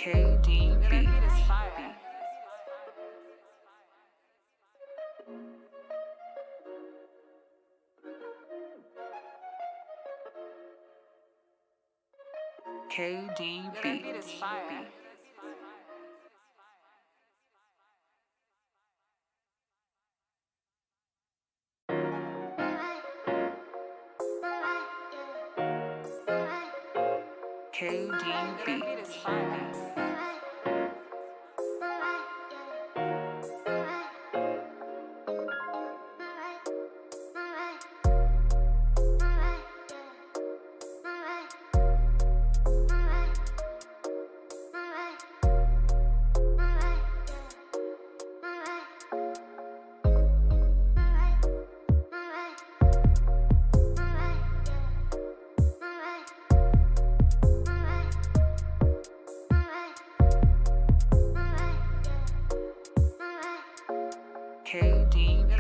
KDB. KDB.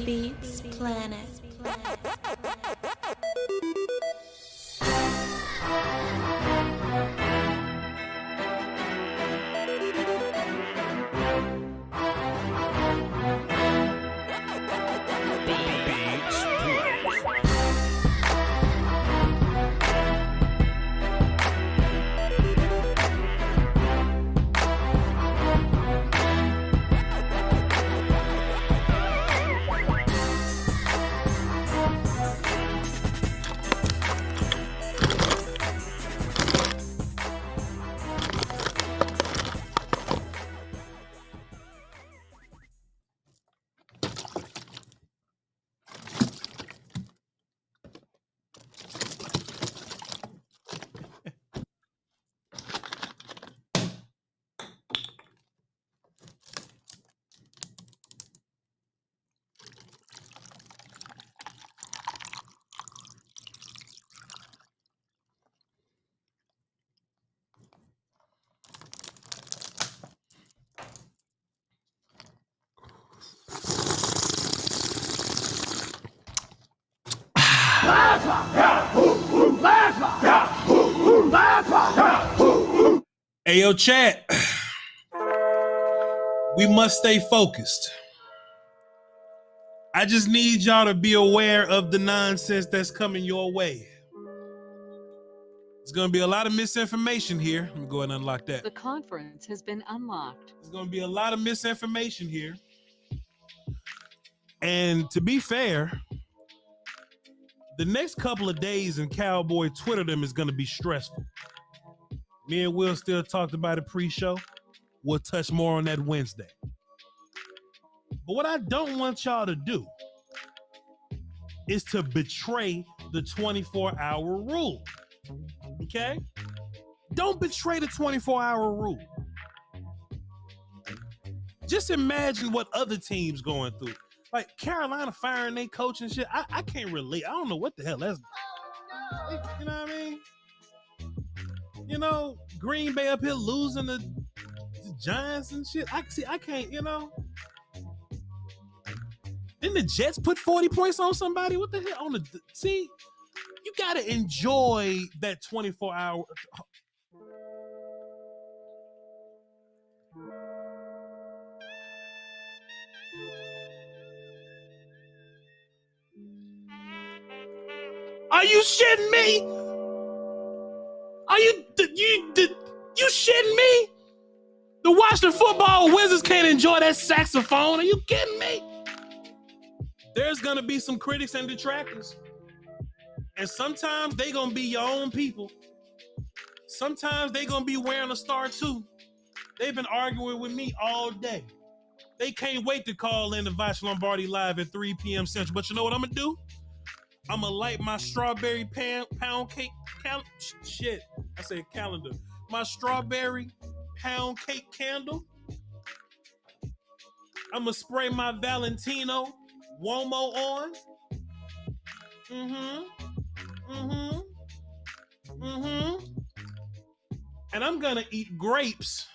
Beats Planet. Hey, yo, chat. We must stay focused. I just need y'all to be aware of the nonsense that's coming your way. There's going to be a lot of misinformation here. Let me go ahead and unlock that. The conference has been unlocked. There's going to be a lot of misinformation here. And to be fair, the next couple of days in Cowboy Twitterdom is going to be stressful. Me and Will still talked about it pre-show. We'll touch more on that Wednesday. But what I don't want y'all to do is to betray the 24-hour rule. Okay? Don't betray the 24-hour rule. Just imagine what other teams going through. Like Carolina firing their coach and shit. I can't relate. I don't know what the hell that's. You know what I mean? You know, Green Bay up here losing the Giants and shit. I can't, you know. Didn't the Jets put 40 points on somebody? What the hell? See, you gotta enjoy that 24-hour. Are you shitting me? Are you shitting me? The Washington Football Wizards can't enjoy that saxophone. Are you kidding me? There's gonna be some critics and detractors. And sometimes they gonna be your own people. Sometimes they gonna be wearing a star too. They've been arguing with me all day. They can't wait to call in the Voch Lombardi live at 3 p.m. Central. But you know what I'm gonna do? I'm gonna light my strawberry pound cake shit. I said calendar. My strawberry pound cake candle. I'm gonna spray my Valentino Uomo on. And I'm gonna eat grapes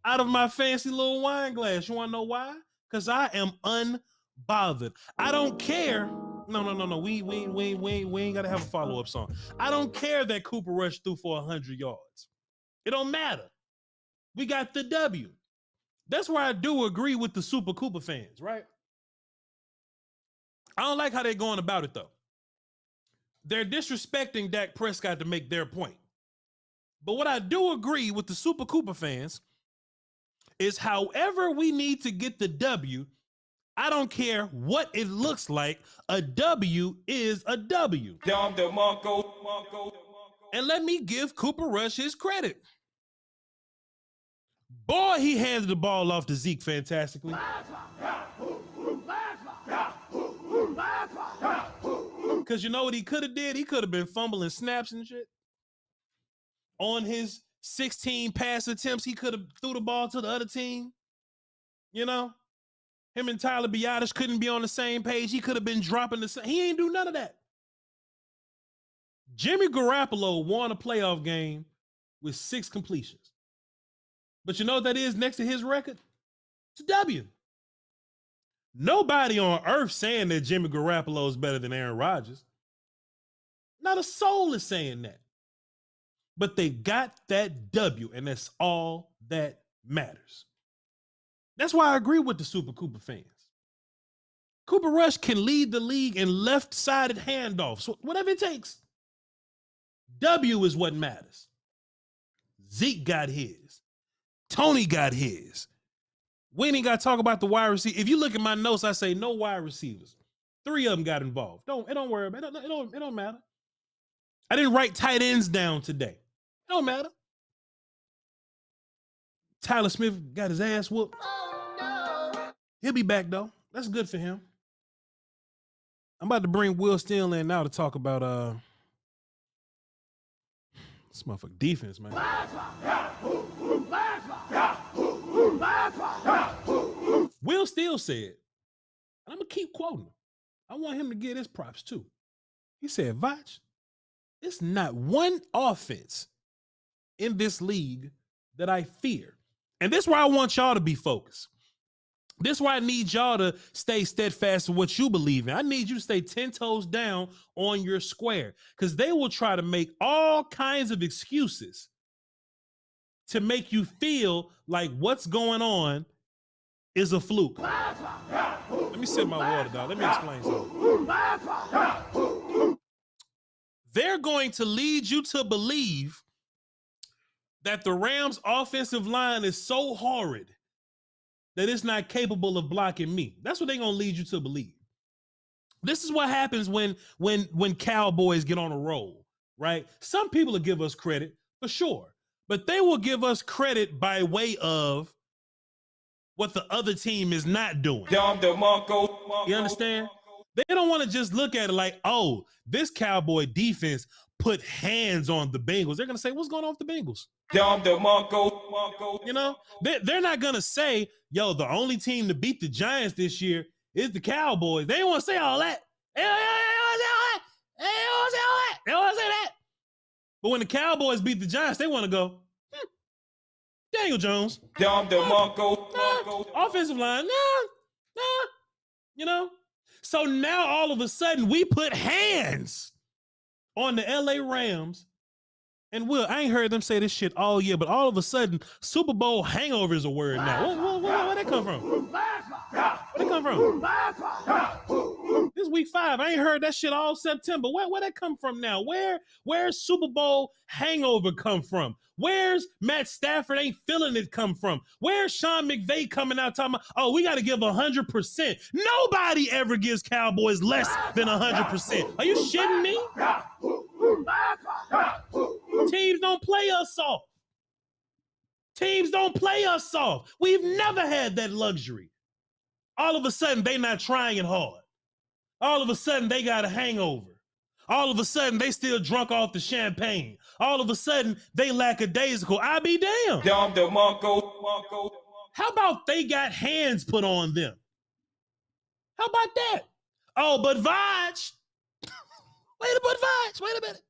out of my fancy little wine glass. You wanna know why? Because I am unbothered. I don't care. No. We ain't gotta have a follow-up song. I don't care that Cooper Rush threw for 100 yards. It don't matter. We got the W. That's where I do agree with the Super Cooper fans, right? I don't like how they're going about it, though. They're disrespecting Dak Prescott to make their point. But what I do agree with the Super Cooper fans is however we need to get the W, I don't care what it looks like, a W is a W. And let me give Cooper Rush his credit. Boy, he handed the ball off to Zeke fantastically. Because you know what he could have did? He could have been fumbling snaps and shit. On his 16 pass attempts, he could have threw the ball to the other team. You know? Him and Tyler Biadasz couldn't be on the same page. He could have been dropping the same. He ain't do none of that. Jimmy Garoppolo won a playoff game with 6 completions. But you know what that is next to his record? It's a W. Nobody on earth saying that Jimmy Garoppolo is better than Aaron Rodgers. Not a soul is saying that. But they got that W, and that's all that matters. That's why I agree with the Super Cooper fans. Cooper Rush can lead the league in left-sided handoffs, so whatever it takes. W is what matters. Zeke got his. Tony got his. We ain't got to talk about the wide receiver. If you look at my notes, I say no wide receivers. 3 of them got involved. Don't worry about it. It don't matter. I didn't write tight ends down today. It don't matter. Tyler Smith got his ass whooped. Oh, no. He'll be back, though. That's good for him. I'm about to bring Will Steele in now to talk about this motherfucking defense, man. Will Steele said, and I'm going to keep quoting him. I want him to get his props, too. He said, Voch, it's not one offense in this league that I fear. And this is why I want y'all to be focused. This is why I need y'all to stay steadfast in what you believe in. I need you to stay 10 toes down on your square, because they will try to make all kinds of excuses to make you feel like what's going on is a fluke. Let me sip my water, dog. Let me explain something. they're going to lead you to believe that the Rams' offensive line is so horrid that it's not capable of blocking me. That's what they're going to lead you to believe. This is what happens when Cowboys get on a roll, right? Some people will give us credit for sure, but they will give us credit by way of what the other team is not doing. You understand? They don't want to just look at it like, oh, this Cowboy defense put hands on the Bengals. They're going to say, what's going on with the Bengals? You know, they're not going to say, yo, the only team to beat the Giants this year is the Cowboys. They don't want to say all that. They don't want to say that. But when the Cowboys beat the Giants, they want to go, Daniel Jones. Offensive line, nah. You know? So now all of a sudden we put hands on the LA Rams. And I ain't heard them say this shit all year, but all of a sudden, Super Bowl hangover is a word now. Where'd that come from? Where'd that come from? This is week 5. I ain't heard that shit all September. Where'd that come from now? Where's Super Bowl hangover come from? Where's Matt Stafford ain't feeling it come from? Where's Sean McVay coming out talking about, oh, we got to give 100%. Nobody ever gives Cowboys less than 100%. Are you shitting me? Teams don't play us soft. Teams don't play us soft. We've never had that luxury. All of a sudden, they not trying hard. All of a sudden, they got a hangover. All of a sudden, they still drunk off the champagne. All of a sudden, they lackadaisical. I be damned. How about they got hands put on them? How about that? Oh, but Voch. Wait a minute.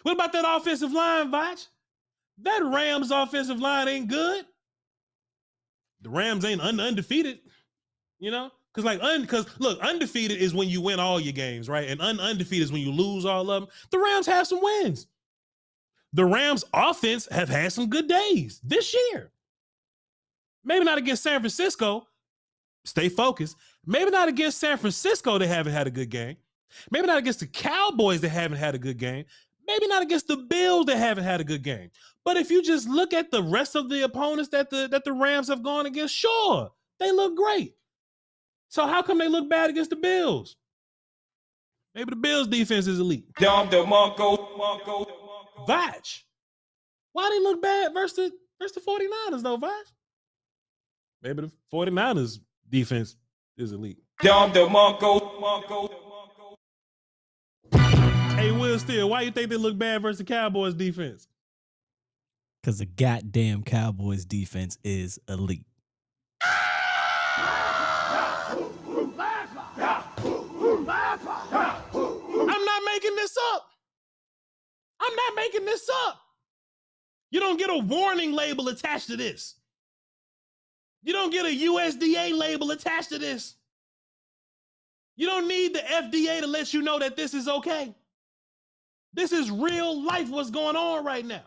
What about that offensive line, Voch? That Rams offensive line ain't good. The Rams ain't undefeated, you know? Because look, undefeated is when you win all your games, right? And undefeated is when you lose all of them. The Rams have some wins. The Rams offense have had some good days this year. Maybe not against San Francisco. Stay focused. Maybe not against San Francisco, they haven't had a good game. Maybe not against the Cowboys, they haven't had a good game. Maybe not against the Bills, they haven't had a good game. But if you just look at the rest of the opponents that the Rams have gone against, sure, they look great. So how come they look bad against the Bills? Maybe the Bills defense is elite. Voch, why they look bad versus the 49ers though, Voch? Maybe the 49ers defense is elite. Hey, Will Steele, why you think they look bad versus the Cowboys defense? Because the goddamn Cowboys defense is elite. I'm not making this up. You don't get a warning label attached to this. You don't get a USDA label attached to this. You don't need the FDA to let you know that this is okay. This is real life what's going on right now.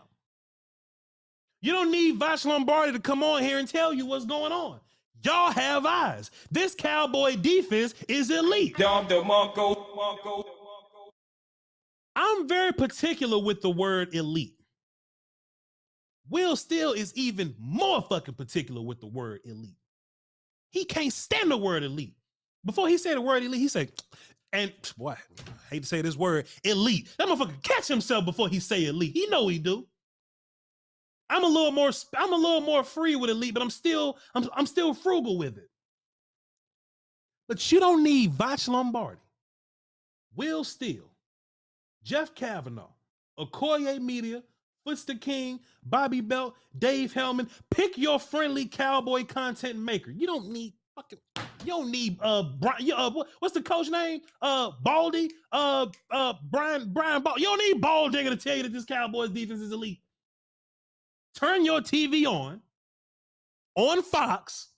You don't need Voch Lombardi to come on here and tell you what's going on. Y'all have eyes. This Cowboy defense is elite. I'm very particular with the word elite. Will Steele is even more fucking particular with the word elite. He can't stand the word elite. Before he said the word elite, he said, and boy, I hate to say this word, elite. That motherfucker catch himself before he say elite. He know he do. I'm a little more free with elite, but I'm still frugal with it. But you don't need Voch Lombardi, Will Steele, Jeff Kavanaugh, Okoye Media, Foots the King, Bobby Belt, Dave Hellman. Pick your friendly Cowboy content maker. You don't need what's the coach name? Baldy, Brian Ball. You don't need Baldinger to tell you that this Cowboys defense is elite. Turn your TV on Fox,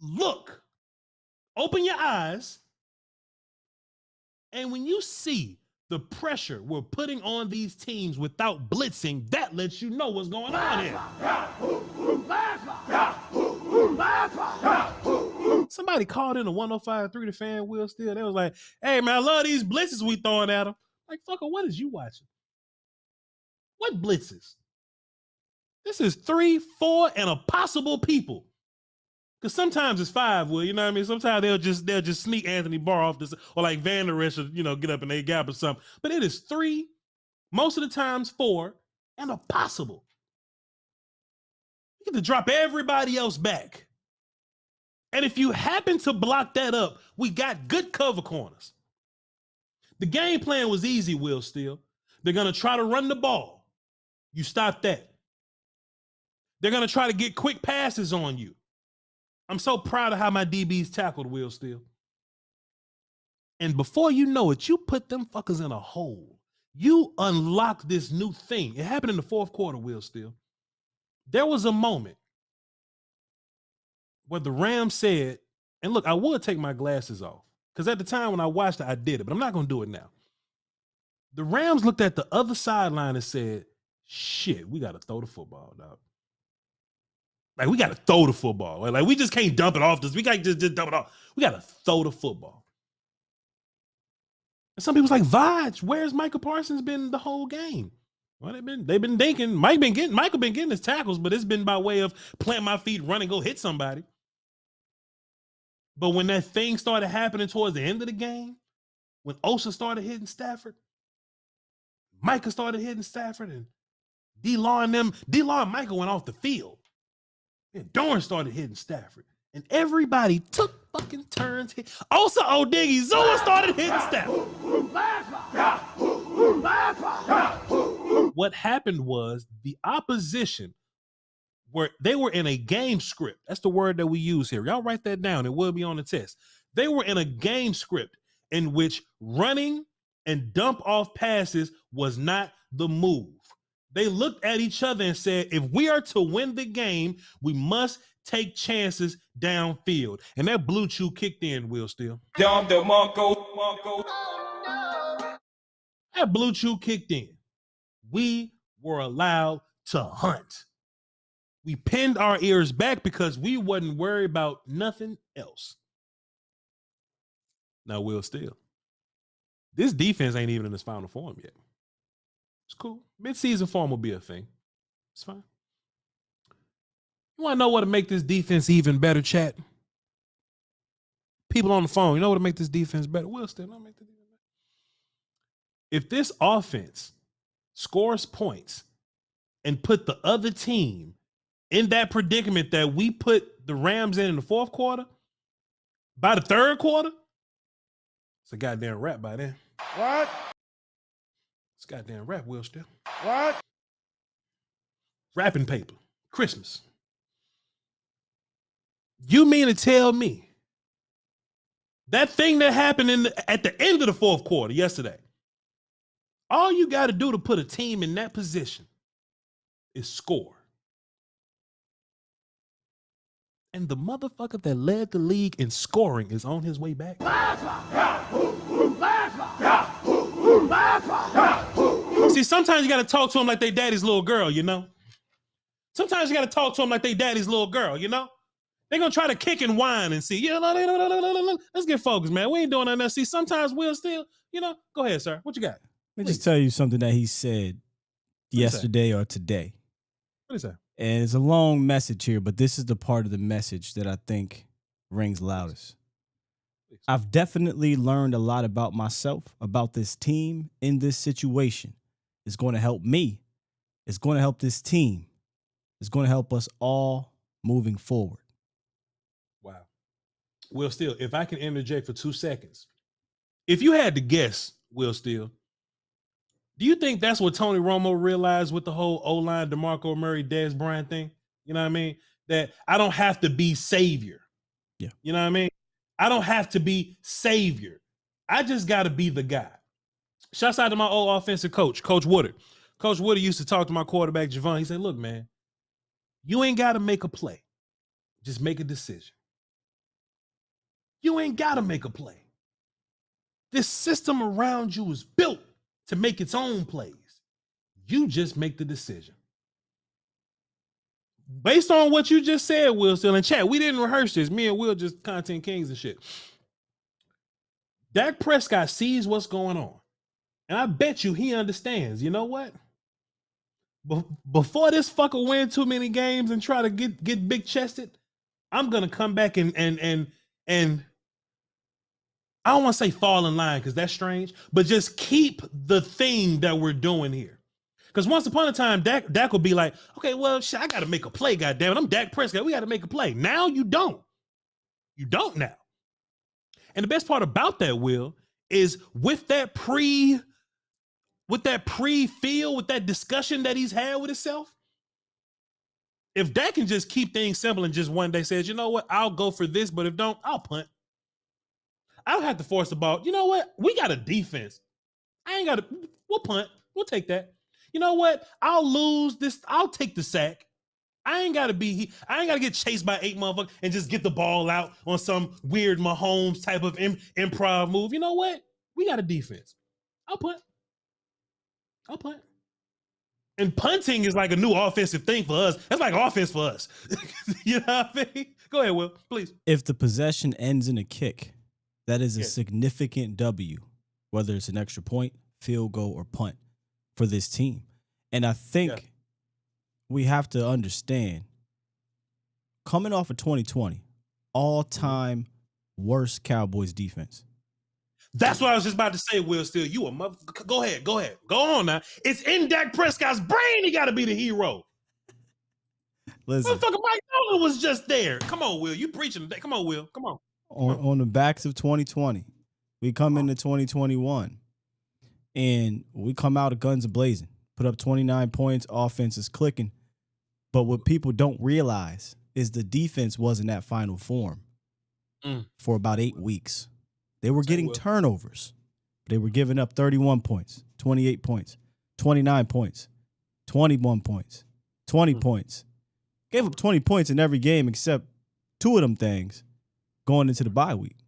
look, open your eyes, and when you see the pressure we're putting on these teams without blitzing, that lets you know what's going on here. Somebody called in a 105.3 The Fan, Will Steele. They was like, hey, man, I love these blitzes we throwing at them. Like, fucker, what is you watching? What blitzes? This is 3, 4, and a possible people. Because sometimes it's 5, Will, you know what I mean? Sometimes they'll just sneak Anthony Barr off this, or like Van Der Esch, get up in a gap or something. But it is 3, most of the times 4, and a possible. You get to drop everybody else back. And if you happen to block that up, we got good cover corners. The game plan was easy, Will Steele. They're going to try to run the ball. You stop that. They're going to try to get quick passes on you. I'm so proud of how my DBs tackled, Will Steele. And before you know it, you put them fuckers in a hole. You unlocked this new thing. It happened in the fourth quarter, Will Steele. There was a moment where the Rams said, and look, I would take my glasses off, because at the time when I watched it, I did it, but I'm not going to do it now. The Rams looked at the other sideline and said, shit, we got to throw the football, dog. Like, we got to throw the football. Like, we just can't dump it off this. We can't just dump it off. We got to throw the football. And some people's like, Voch, where's Micah Parsons been the whole game? Well, they've been thinking, Micah been getting his tackles, but it's been by way of plant my feet, run and go hit somebody. But when that thing started happening towards the end of the game, when Osa started hitting Stafford, Micah started hitting Stafford, and D-Law and Micah went off the field. And Dorn started hitting Stafford. And everybody took fucking turns. Osa Odiggy Zua started hitting Stafford. What happened was the opposition, they were in a game script. That's the word that we use here. Y'all write that down. It will be on the test. They were in a game script in which running and dump off passes was not the move. They looked at each other and said, if we are to win the game, we must take chances downfield. And that blue chew kicked in, Will Steele. That blue chew kicked in. We were allowed to hunt. We pinned our ears back because we wasn't worried about nothing else. Now, Will Steele, this defense ain't even in its final form yet. It's cool. Mid-season form will be a thing. It's fine. You want to know what to make this defense even better, chat? People on the phone, you know what to make this defense better? Will Steele, I'll make the defense better. If this offense scores points and put the other team in that predicament that we put the Rams in the fourth quarter, by the third quarter, it's a goddamn wrap by then. What? It's a goddamn wrap, Will Steele. What? Wrapping paper. Christmas. You mean to tell me that thing that happened at the end of the fourth quarter yesterday, all you got to do to put a team in that position is score. And the motherfucker that led the league in scoring is on his way back. See, sometimes you got to talk to them like they daddy's little girl, you know? Sometimes you got to talk to them like they daddy's little girl, you know? They're going to try to kick and whine and see, let's get focused, man. We ain't doing nothing. See, sometimes Will Steele, go ahead, sir. What you got? Let me just tell you something that he said yesterday or today. What is that? And it's a long message here, but this is the part of the message that I think rings loudest. I've definitely learned a lot about myself, about this team in this situation. It's going to help me. It's going to help this team. It's going to help us all moving forward. Wow. Will Steele, if I can interject for 2 seconds. If you had to guess, Will Steele, do you think that's what Tony Romo realized with the whole O-line, DeMarco Murray, Dez Bryant thing? You know what I mean? That I don't have to be savior. Yeah. You know what I mean? I don't have to be savior. I just got to be the guy. Shouts out to my old offensive coach, Coach Woodard. Coach Woodard used to talk to my quarterback, Javon. He said, look, man, you ain't got to make a play. Just make a decision. You ain't got to make a play. This system around you is built to make its own plays. You just make the decision. Based on what you just said, Will Steele, in chat, we didn't rehearse this. Me and Will just content kings and shit. Dak Prescott sees what's going on. And I bet you he understands. You know what? Before this fucker win too many games and try to get big chested, I'm gonna come back and I don't want to say fall in line because that's strange, but just keep the thing that we're doing here. Because once upon a time, Dak will be like, okay, well, shit, I got to make a play, goddammit. I'm Dak Prescott. We got to make a play. Now you don't. You don't now. And the best part about that, Will, is with that pre-feel, with that discussion that he's had with himself, if Dak can just keep things simple and just one day says, you know what, I'll go for this, but if don't, I'll punt. I don't have to force the ball. You know what? We got a defense. I ain't got to, we'll punt. We'll take that. You know what? I'll lose this. I'll take the sack. I ain't got to get chased by 8 motherfuckers and just get the ball out on some weird Mahomes type of improv move. You know what? We got a defense. I'll punt. And punting is like a new offensive thing for us. That's like offense for us. You know what I mean? Go ahead, Will, please. If the possession ends in a kick, that is a significant W, whether it's an extra point, field goal, or punt for this team. And I think we have to understand, coming off of 2020, all-time worst Cowboys defense. That's what I was just about to say, Will Steele. You a mother. Go ahead. Go on now. It's in Dak Prescott's brain. He got to be the hero. Listen. Motherfucker, Mike Nolan was just there. Come on, Will. You preaching today. Come on, Will. Come on. On the backs of 2020, we come into 2021, and we come out of guns a-blazing, put up 29 points, offense is clicking. But what people don't realize is the defense wasn't at final form for about 8 weeks. They were getting turnovers. They were giving up 31 points, 28 points, 29 points, 21 points, 20 points. Gave up 20 points in every game except 2 of them things going into the bye week.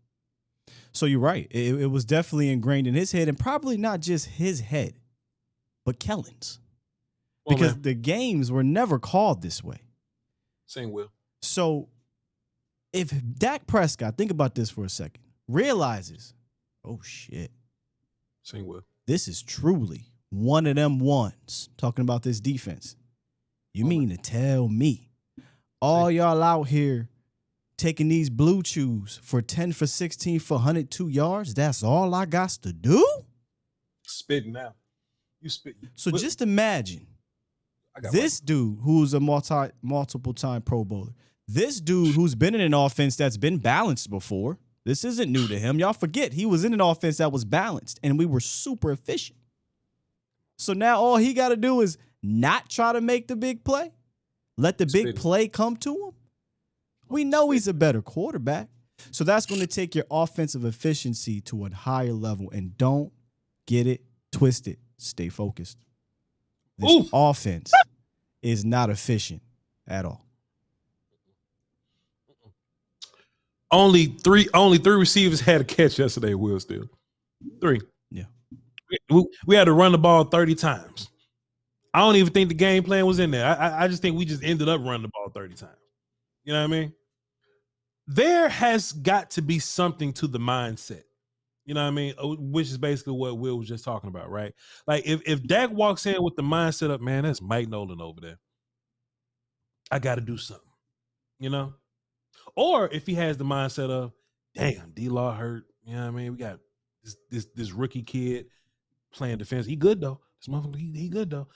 So you're right. It was definitely ingrained in his head, and probably not just his head, but Kellen's. Because the games were never called this way. Same, Will. So if Dak Prescott, think about this for a second, realizes, oh shit, same, Will, this is truly one of them ones, talking about this defense. You mean to tell me all y'all out here taking these blue chews for 10 for 16 for 102 yards, that's all I got to do? Spitting now. You spit. So just imagine this dude who's a multiple time Pro Bowler, this dude who's been in an offense that's been balanced before. This isn't new to him. Y'all forget he was in an offense that was balanced, and we were super efficient. So now all he got to do is not try to make the big play, let the big play come to him. We know he's a better quarterback. So that's going to take your offensive efficiency to a higher level, and don't get it twisted. Stay focused. This offense is not efficient at all. Only three receivers had a catch yesterday, Will Steele. 3. Yeah. We had to run the ball 30 times. I don't even think the game plan was in there. I just think we just ended up running the ball 30 times. You know what I mean? There has got to be something to the mindset. You know what I mean? Which is basically what Will was just talking about, right? Like if Dak walks in with the mindset of, man, that's Mike Nolan over there. I got to do something, you know? Or if he has the mindset of, damn, D-Law hurt. You know what I mean? We got this rookie kid playing defense. He good though. This motherfucker, he good though.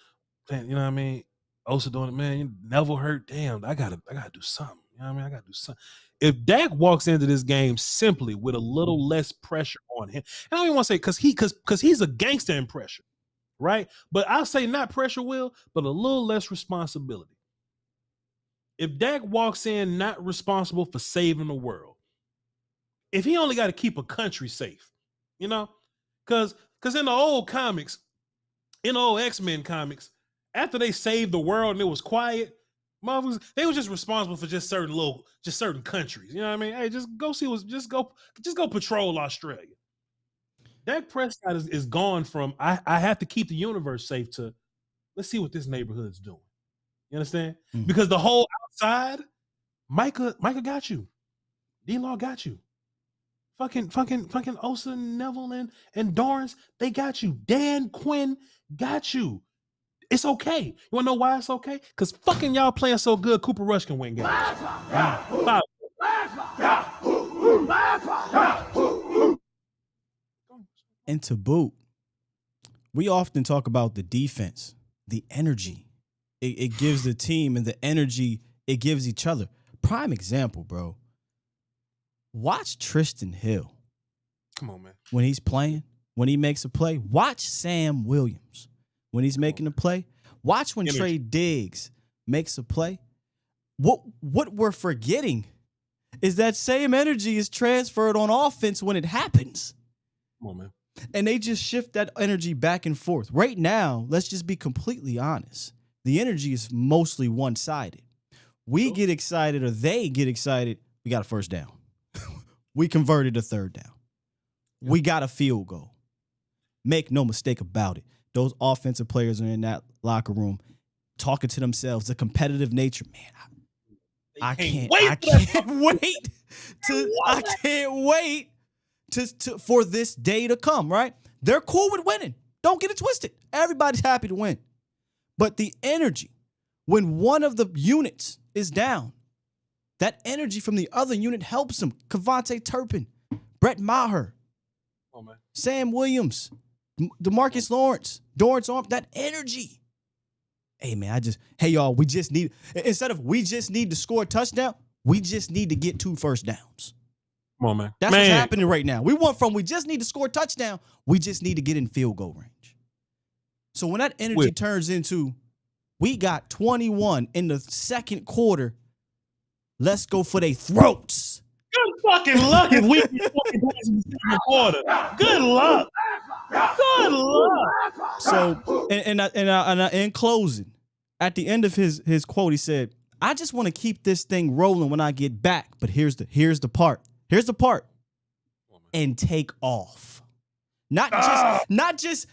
You know what I mean? Osa doing it, man. Neville hurt. Damn, I gotta do something. You know what I mean? I gotta do something. If Dak walks into this game simply with a little less pressure on him, and I don't even want to say because he's a gangster in pressure, right? But I'll say not pressure, Will, but a little less responsibility. If Dak walks in not responsible for saving the world, if he only got to keep a country safe, you know, because in the old comics, in the old X-Men comics, after they saved the world and it was quiet, motherfuckers, they were just responsible for just certain countries. You know what I mean? Hey, just go patrol Australia. Dak Prescott is gone from I have to keep the universe safe to let's see what this neighborhood's doing. You understand? Mm-hmm. Because the whole outside, Micah got you. D-Law got you. fucking Osa, Neville, and Dorrance, they got you. Dan Quinn got you. It's okay. You want to know why it's okay? Because fucking y'all playing so good, Cooper Rush can win games. And to boot, we often talk about the defense, the energy it gives the team and the energy it gives each other. Prime example, bro. Watch Tristan Hill. Come on, man. When he's playing, when he makes a play. Watch Sam Williams when he's making a play. Watch when Trey Diggs makes a play. What we're forgetting is that same energy is transferred on offense when it happens. Come on, man. And they just shift that energy back and forth. Right now, let's just be completely honest. The energy is mostly one-sided. We get excited or they get excited. We got a first down. We converted a third down. We got a field goal. Make no mistake about it. Those offensive players are in that locker room talking to themselves. The competitive nature, man. I can't wait for this day to come, right? They're cool with winning. Don't get it twisted. Everybody's happy to win. But the energy, when one of the units is down, that energy from the other unit helps them. Kavontae Turpin, Brett Maher, Sam Williams, DeMarcus Lawrence, Dorrance Arm, that energy. Hey, man, y'all, we just need to score a touchdown, we just need to get 2 first downs. Come on, man. That's what's happening right now. We just need to score a touchdown, we just need to get in field goal range. So when that energy turns into, we got 21 in the second quarter, let's go for their throats. Good fucking luck if we get 20 points in the second quarter. Good luck. Good luck. So, in closing, at the end of his quote, he said, "I just want to keep this thing rolling when I get back. But here's the part. Here's the part. And take off. Not just.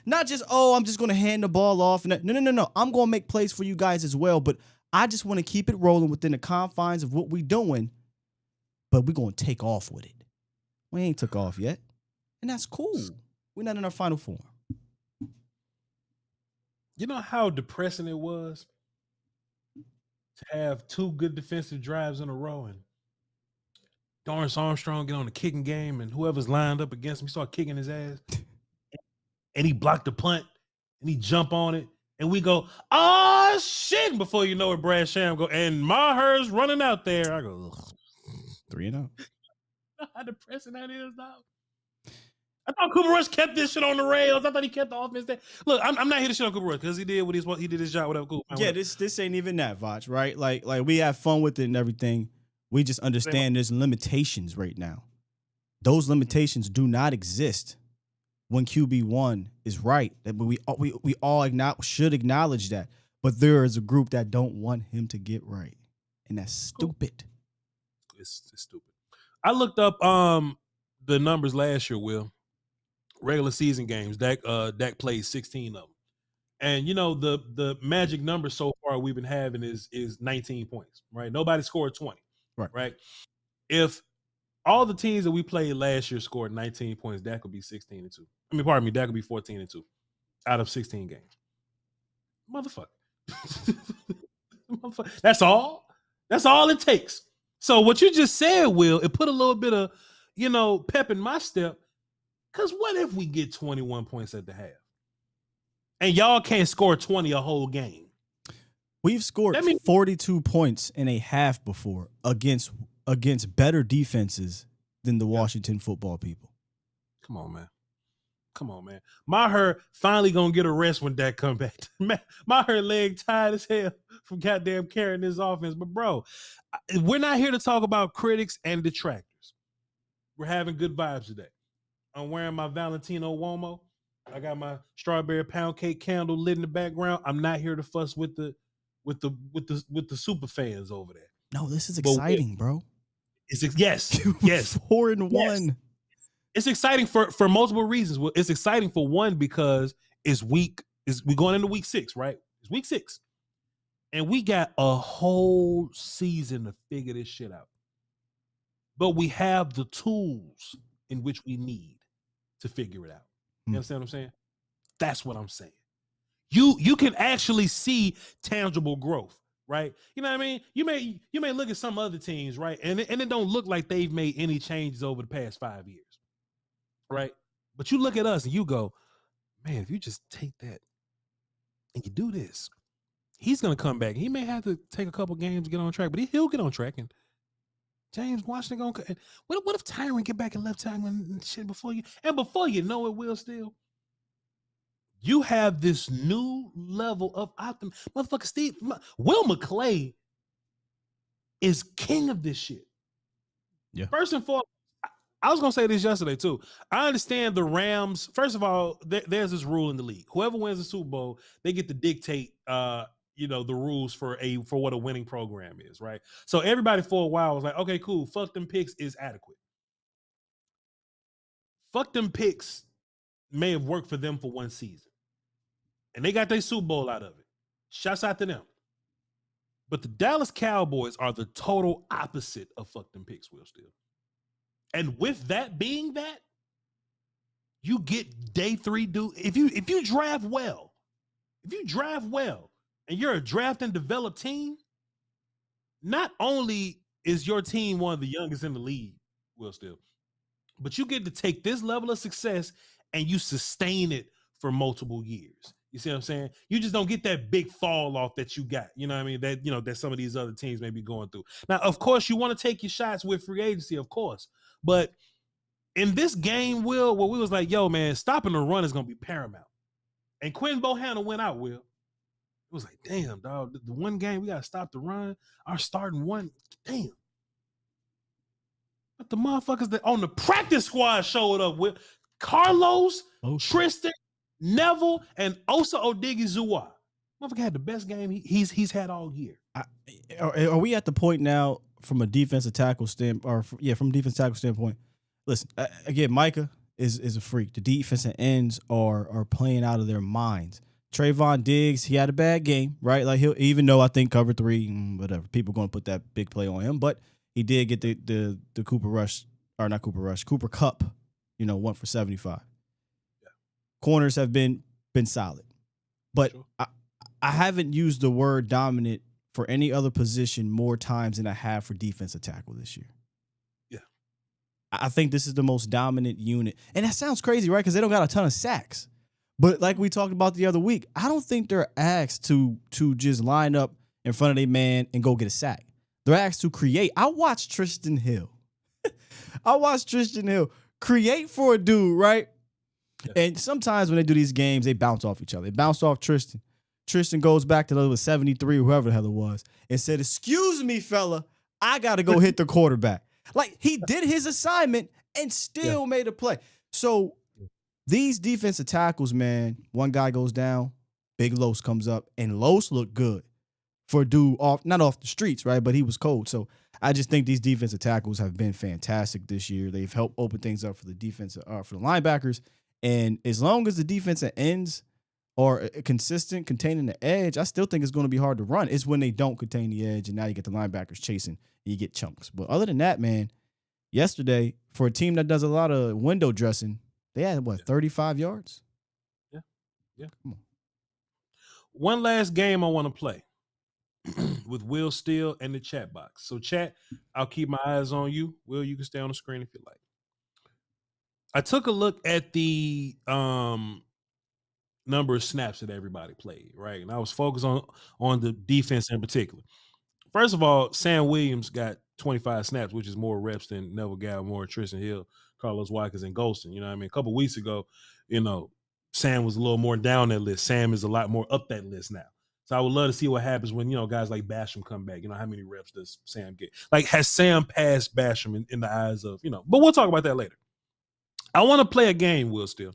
Oh, I'm just gonna hand the ball off. No. I'm gonna make plays for you guys as well. But I just want to keep it rolling within the confines of what we're doing. But we're gonna take off with it. We ain't took off yet, and that's cool. We're not in our final form." You know how depressing it was to have 2 good defensive drives in a row and Dorrance Armstrong get on the kicking game and whoever's lined up against him start kicking his ass. And he blocked the punt and he jump on it. And we go, oh, shit. And before you know it, Brad Sham go, and Maher's running out there. I go, ugh. 3-0. How depressing that is, dog. I thought Cooper Rush kept this shit on the rails. I thought he kept the offense there. Look, I'm not here to shit on Cooper Rush because he did his job, whatever. Cool. Yeah, this ain't even that, Voch, right? Like we have fun with it and everything. We just understand there's limitations right now. Those limitations do not exist when QB1 is right. We all should acknowledge that. But there is a group that don't want him to get right, and that's stupid. It's stupid. I looked up the numbers last year, Will. Regular season games. Dak played 16 of them. And you know, the magic number so far we've been having is 19 points, right? Nobody scored 20. Right. If all the teams that we played last year scored 19 points, that could be 16-2. I mean, pardon me, that could be 14-2 out of 16 games. Motherfucker. That's all. That's all it takes. So what you just said, Will, it put a little bit of, pep in my step. Because what if we get 21 points at the half? And y'all can't score 20 a whole game? We've scored 42 points in a half before against better defenses than the Washington football people. Come on, man. Maher finally gonna get a rest when Dak come back. Maher leg tired as hell from goddamn carrying this offense. But bro, we're not here to talk about critics and detractors. We're having good vibes today. I'm wearing my Valentino Uomo. I got my strawberry pound cake candle lit in the background. I'm not here to fuss with the super fans over there. No, this is exciting, bro. Yes. 4-1. It's exciting for multiple reasons. Well, it's exciting for one because we going into week 6, right? It's week 6, and we got a whole season to figure this shit out. But we have the tools in which we need to figure it out. You understand what I'm saying? That's what I'm saying. You can actually see tangible growth, right? You know what I mean? You may look at some other teams, right? And it don't look like they've made any changes over the past 5 years, right? But you look at us and you go, man, if you just take that and you do this, he's going to come back. He may have to take a couple games to get on track, but he'll get on track. And James Washington going to – what if Tyron get back and left tackle and shit before you know it, Will Steele? You have this new level of optimism. Motherfucker, Will McClay is king of this shit. Yeah. First and foremost, I was going to say this yesterday too. I understand the Rams. First of all, there's this rule in the league. Whoever wins the Super Bowl, they get to dictate, the rules for what a winning program is, right? So everybody for a while was like, okay, cool. Fuck them picks is adequate. Fuck them picks may have worked for them for one season. And they got their Super Bowl out of it. Shouts out to them. But the Dallas Cowboys are the total opposite of fuck them picks, Will Steele. And with that being that, you get day 3 if you draft well, and you're a draft and develop team, not only is your team one of the youngest in the league, Will Steele, but you get to take this level of success and you sustain it for multiple years. You see what I'm saying? You just don't get that big fall off that you got. You know what I mean? That some of these other teams may be going through. Now, of course, you want to take your shots with free agency, of course. But in this game, Will, where we was like, yo, man, stopping the run is going to be paramount. And Quinn Bohanna went out, Will. It was like, damn, dog, the one game we got to stop the run. Our starting one, damn. But the motherfuckers that on the practice squad showed up with Carlos, Tristan, Neville, and Osa Odigizua. Motherfucker had the best game he's had all year. Are we at the point now from a defensive tackle standpoint? From a defensive tackle standpoint? Listen, again, Micah is a freak. The defensive ends are playing out of their minds. Trayvon Diggs, he had a bad game, right? Like even though I think cover 3, whatever, people are going to put that big play on him, but he did get the Cooper Kupp, 1 for 75. Yeah. Corners have been solid, but sure. I haven't used the word dominant for any other position more times than I have for defensive tackle this year. Yeah, I think this is the most dominant unit, and that sounds crazy, right? Because they don't got a ton of sacks. But like we talked about the other week, I don't think they're asked to just line up in front of their man and go get a sack. They're asked to create. I watched Tristan Hill. Create for a dude, right? Yeah. And sometimes when they do these games, they bounce off each other. They bounced off Tristan. Tristan goes back to the 73, whoever the hell it was, and said, "Excuse me, fella, I got to go hit the quarterback." Like, he did his assignment and still made a play. So these defensive tackles, man, one guy goes down, Big Los comes up, and Los looked good for a dude not off the streets, right? But he was cold. So I just think these defensive tackles have been fantastic this year. They've helped open things up for the defensive, for the linebackers. And as long as the defensive ends are consistent, containing the edge, I still think it's going to be hard to run. It's when they don't contain the edge, and now you get the linebackers chasing, and you get chunks. But other than that, man, yesterday, for a team that does a lot of window dressing, they had, 35 yards? Yeah. Come on. One last game I want to play with Will Steele and the chat box. So, chat, I'll keep my eyes on you. Will, you can stay on the screen if you like. I took a look at the number of snaps that everybody played, right? And I was focused on the defense in particular. First of all, Sam Williams got 25 snaps, which is more reps than Neville Gallimore, Tristan Hill, Carlos Watkins, and Golston. You know what I mean? A couple of weeks ago, Sam was a little more down that list. Sam is a lot more up that list now. So I would love to see what happens when, guys like Basham come back. How many reps does Sam get? Like, has Sam passed Basham in the eyes of, but we'll talk about that later. I want to play a game, Will Steele.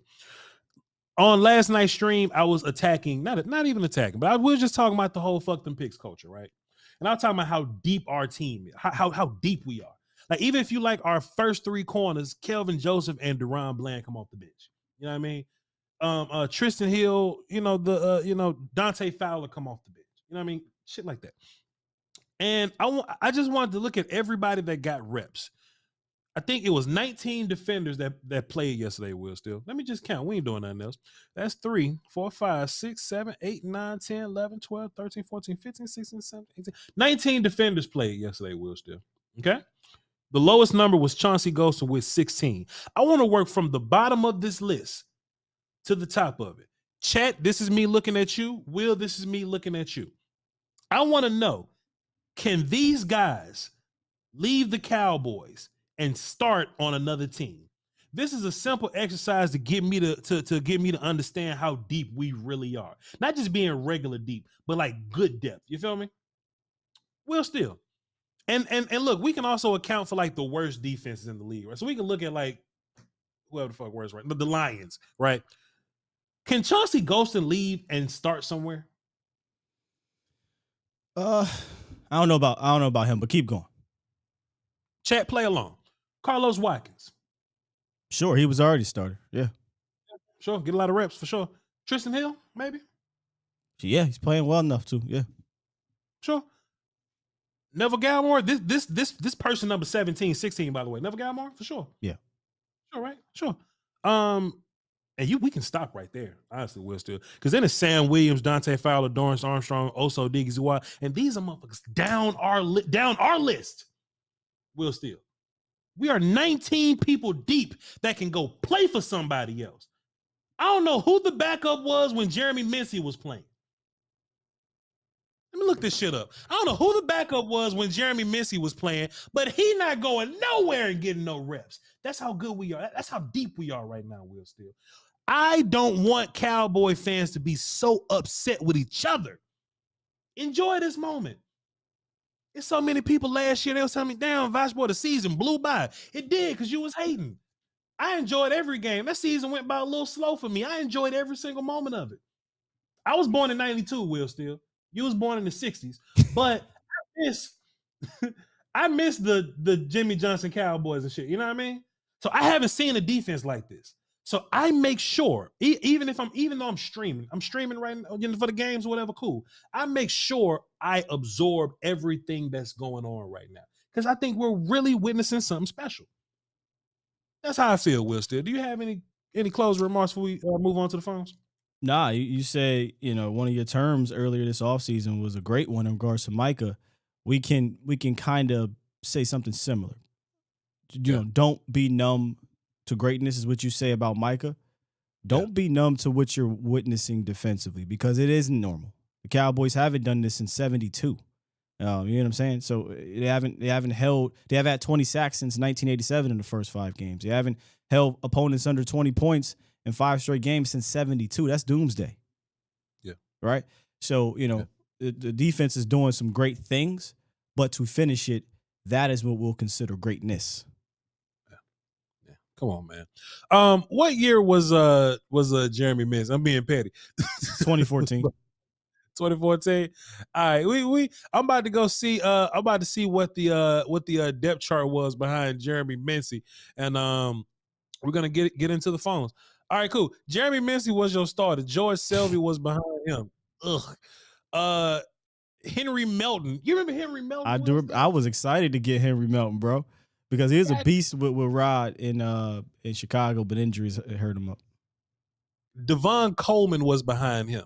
On last night's stream, I was attacking, not even attacking, but I was just talking about the whole fuck them picks culture, right? And I was talking about how deep our team is, how deep we are. Like, even if you like our first 3 corners, Kelvin Joseph and Deron Bland come off the bench. You know what I mean? Tristan Hill, Dante Fowler come off the bench. You know what I mean? Shit like that. And I just wanted to look at everybody that got reps. I think it was 19 defenders that played yesterday, Will Steele. Let me just count. We ain't doing nothing else. That's 3, 4, 5, 6, 7, 8, 9, 10, 11, 12, 13, 14, 15, 16, 17, 18. 19 defenders played yesterday, Will Steele. Okay? The lowest number was Chauncey Golston with 16. I want to work from the bottom of this list to the top of it. Chat, this is me looking at you. Will, this is me looking at you. I want to know, can these guys leave the Cowboys and start on another team? This is a simple exercise to get me to get me to understand how deep we really are. Not just being regular deep, but like good depth. You feel me? Will Steele. And look, we can also account for like the worst defenses in the league, right? So we can look at like whoever the fuck worst, right? The Lions, right? Can Chauncey Golston leave and start somewhere? I don't know about him, but keep going. Chat, play along. Carlos Watkins. Sure, he was already starter. Yeah. Sure, get a lot of reps for sure. Tristan Hill, maybe? Yeah, he's playing well enough too. Yeah. Sure. Neville Gallimore, this person number 17, 16, by the way. Neville Gallimore, for sure. Yeah. Sure, right? Sure. And we can stop right there, honestly, Will Steele. Because then it's Sam Williams, Dante Fowler, Dorrance Armstrong, Oso Odigizua, and these are motherfuckers down our list, Will Steele. We are 19 people deep that can go play for somebody else. I don't know who the backup was when Jeremy Mincey was playing. Let me look this shit up. I don't know who the backup was when Jeremy Mincey was playing, but he not going nowhere and getting no reps. That's how good we are. That's how deep we are right now, Will Steele. I don't want Cowboy fans to be so upset with each other. Enjoy this moment. It's so many people last year, they was telling me, damn, Voch, boy, the season blew by. It did because you was hating. I enjoyed every game. That season went by a little slow for me. I enjoyed every single moment of it. I was born in 92, Will Steele. You was born in the 60s. But I miss the Jimmy Johnson Cowboys and shit. You know what I mean? So I haven't seen a defense like this. So I make sure, even though I'm streaming right now for the games or whatever, cool. I make sure I absorb everything that's going on right now. Because I think we're really witnessing something special. That's how I feel, Will Steele. Do you have any closing remarks before we move on to the phones? Nah, you say, one of your terms earlier this offseason was a great one in regards to Micah. We can kind of say something similar. Don't be numb to greatness is what you say about Micah. Don't be numb to what you're witnessing defensively because it isn't normal. The Cowboys haven't done this since 72. You know what I'm saying? So they haven't had 20 sacks since 1987 in the first 5 games. They haven't held opponents under 20 points in 5 straight games since 72. That's doomsday. Yeah. Right? So, the defense is doing some great things, but to finish it, that is what we'll consider greatness. Yeah. Come on, man. What year was Jeremy Mincey? I'm being petty. 2014. 2014. All right, I'm about to go see. I'm about to see what the depth chart was behind Jeremy Mincey, and we're gonna get into the phones. All right, cool. Jeremy Mincey was your starter. George Selvey was behind him. Ugh. Henry Melton. You remember Henry Melton? I do. I was excited to get Henry Melton, bro, because he was a beast with Rod in Chicago, but injuries hurt him up. Devon Coleman was behind him.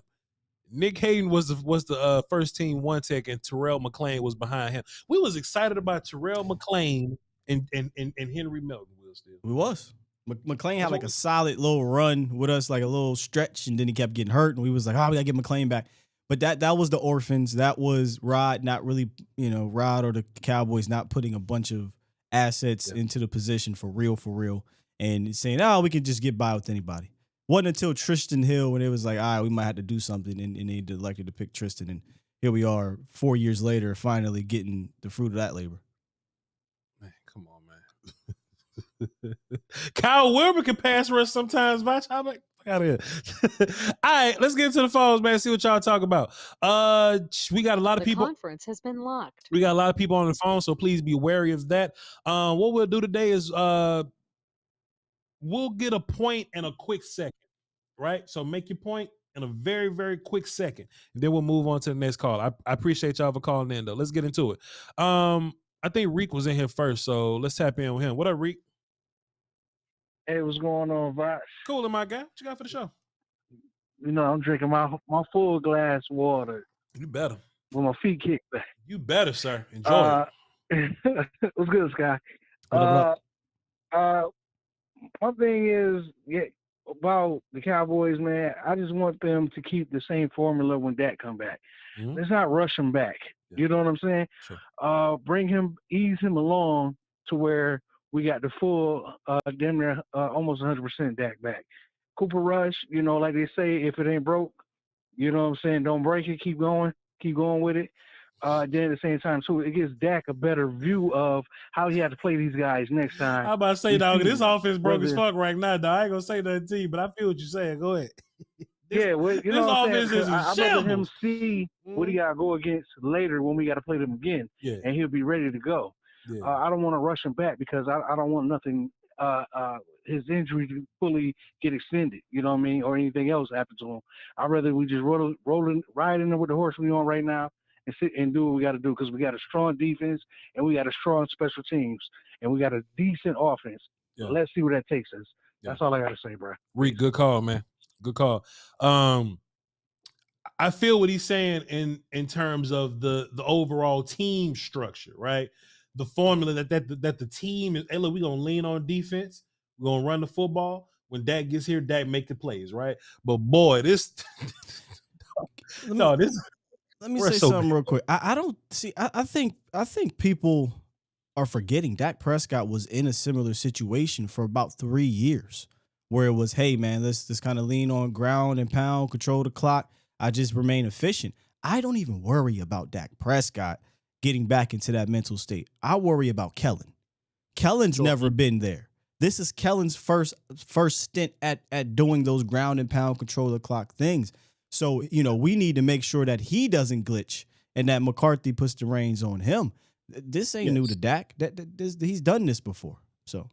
Nick Hayden was the first team one tech, and Terrell McClain was behind him. We was excited about Terrell McClain and Henry Melton. We was. McClain had like a solid little run with us, like a little stretch, and then he kept getting hurt, and we was like, we gotta get McClain back. But that was the orphans. That was Rod not really, Rod or the Cowboys not putting a bunch of assets into the position for real, and saying, we can just get by with anybody. Wasn't until Tristan Hill when it was like, all right, we might have to do something, and they elected to pick Tristan, and here we are 4 years later, finally getting the fruit of that labor. Man, come on, man. Kyle Wilber can pass rush sometimes, Voch. I'm like, out of here. All right, let's get into the phones, man. See what y'all talk about. We got a lot of people. The conference has been locked. We got a lot of people on the phone, so please be wary of that. What we'll do today is we'll get a point in a quick second, right? So make your point in a very, very quick second, and then we'll move on to the next call. I appreciate y'all for calling in, though. Let's get into it. I I think Reek was in here first, so let's tap in with him. What up, Reek? Hey, what's going on, Voch? Cool, my guy. What you got for the show? You know, I'm drinking my full glass water You better. with my feet kicked back. You better, sir. Enjoy it. What's good, Sky? What up? My thing is about the Cowboys, man. I just want them to keep the same formula when Dak come back. Mhm. Let's not rush him back. Yeah. You know what I'm saying? Sure. Bring him, ease him along to where we got the full, damn near almost 100% Dak back. Cooper Rush, you know, like they say, if it ain't broke, you know what I'm saying, don't break it, keep going with it. Then at the same time, too, it gives Dak a better view of how he had to play these guys next time. I'm about to say, dog, this offense broke as Whether- fuck right now, dog. I ain't gonna say nothing to you, but I feel what you're saying. Go ahead. Well, you this know what I'm offense saying? is in I'd rather him shambles. see what he got to go against later when we got to play them again, Yeah. and he'll be ready to go. Yeah. I don't want to rush him back because I don't want nothing, his injury to fully get extended, you know what I mean, or anything else happen to him. I'd rather we just ride in there with the horse we on right now and sit and do what we got to do because we got a strong defense and we got a strong special teams and we got a decent offense. Yeah. Let's see where that takes us. Yeah. That's all I got to say, bro. Reek, good call, man. Good call. I feel what he's saying in terms of the overall team structure, right? The formula that the team is. Hey, look, we're gonna lean on defense. We're gonna run the football. When Dak gets here, Dak make the plays, right? But boy, this Let me We're say so something bad. real quick. I don't see. I think people are forgetting Dak Prescott was in a similar situation for about 3 years, where it was, hey man, let's just kind of lean on ground and pound, control the clock. I just remain efficient. I don't even worry about Dak Prescott getting back into that mental state. I worry about Kellen. Kellen's never been there. This is Kellen's first stint at doing those ground and pound, control the clock things. So, you know, we need to make sure that he doesn't glitch and that McCarthy puts the reins on him. This ain't new to Dak. He's done this before. So,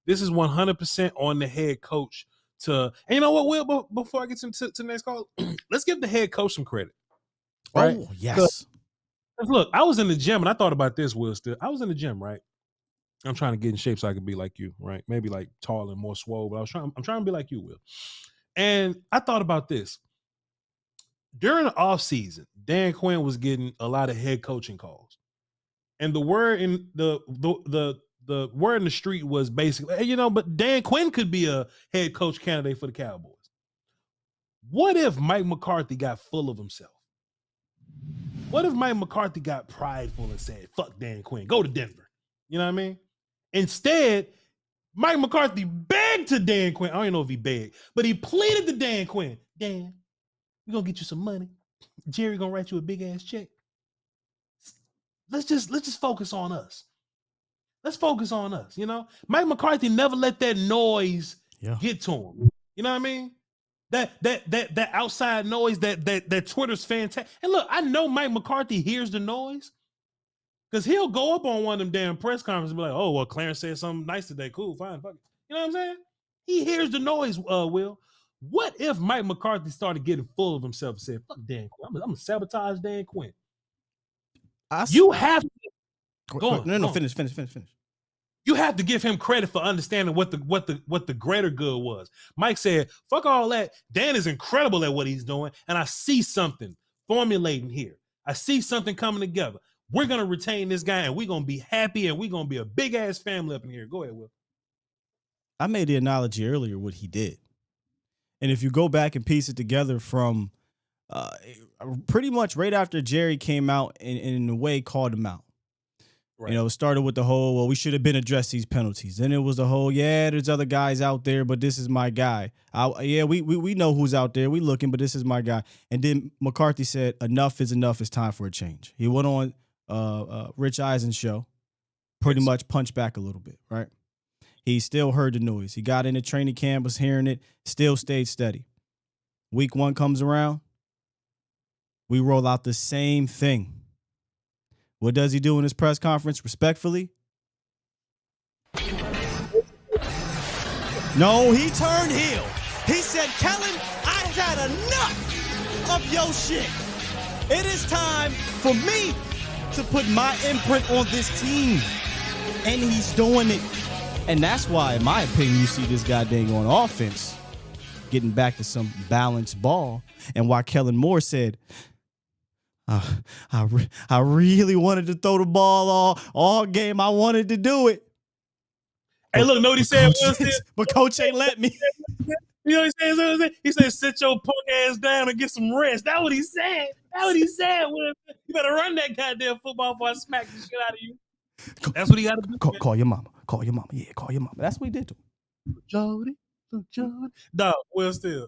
this is 100% on the head coach to. And you know what, Will? Before I get to the next call, let's give the head coach some credit. Right? oh yes, 'Cause look, I was in the gym and I thought about this, Will. Still, I was in the gym, right? I'm trying to get in shape so I can be like you, right? Maybe like tall and more swole, but I'm trying to be like you, Will. And I thought about this. During the offseason, Dan Quinn was getting a lot of head coaching calls. And the word in the word in the street was basically, hey, you know, but Dan Quinn could be a head coach candidate for the Cowboys. What if Mike McCarthy got full of himself? What if Mike McCarthy got prideful and said, fuck Dan Quinn, go to Denver? You know what I mean? Instead, Mike McCarthy begged to Dan Quinn. I don't even know if he begged, but he pleaded to Dan Quinn. Dan, we're going to get you some money. Jerry going to write you a big ass check. Let's just focus on us. Let's focus on us, you know? Mike McCarthy never let that noise get to him. You know what I mean? That outside noise, that Twitter's fantastic. And look, I know Mike McCarthy hears the noise because he'll go up on one of them damn press conferences and be like, oh, well, Clarence said something nice today. Cool, fine, fuck it. You know what I'm saying? He hears the noise, Will. What if Mike McCarthy started getting full of himself and said, fuck Dan Quinn, I'm going to sabotage Dan Quinn? You have to go on. Finish. You have to give him credit for understanding what the greater good was. Mike said, fuck all that. Dan is incredible at what he's doing, and I see something formulating here. I see something coming together. We're going to retain this guy, and we're going to be happy, and we're going to be a big-ass family up in here. Go ahead, Will. I made the analogy earlier what he did. And if you go back and piece it together from pretty much right after Jerry came out and in a way called him out. Right. You know, it started with the whole, well, we should have been addressed these penalties. Then it was the whole, yeah, there's other guys out there, but this is my guy. We know who's out there. We looking, but this is my guy. And then McCarthy said, enough is enough. It's time for a change. He went on Rich Eisen's show, pretty much punched back a little bit, right? He still heard the noise. He got into training camp, was hearing it, still stayed steady. Week 1 comes around. We roll out the same thing. What does he do in his press conference? Respectfully? No, he turned heel. He said, Kellen, I've had enough of your shit. It is time for me to put my imprint on this team. And he's doing it. And that's why, in my opinion, you see this guy dang on offense getting back to some balanced ball. And why Kellen Moore said, I really wanted to throw the ball all game. I wanted to do it. Hey, look, know what he said? But coach ain't let me. You know what he said? He said, sit your punk ass down and get some rest. That's what he said. That's what he said. Will. You better run that goddamn football before I smack the shit out of you. That's what he got to do. Call your mama. Call your mama. Yeah, call your mama. That's what he did to him. Jody. Dog, Will Steele,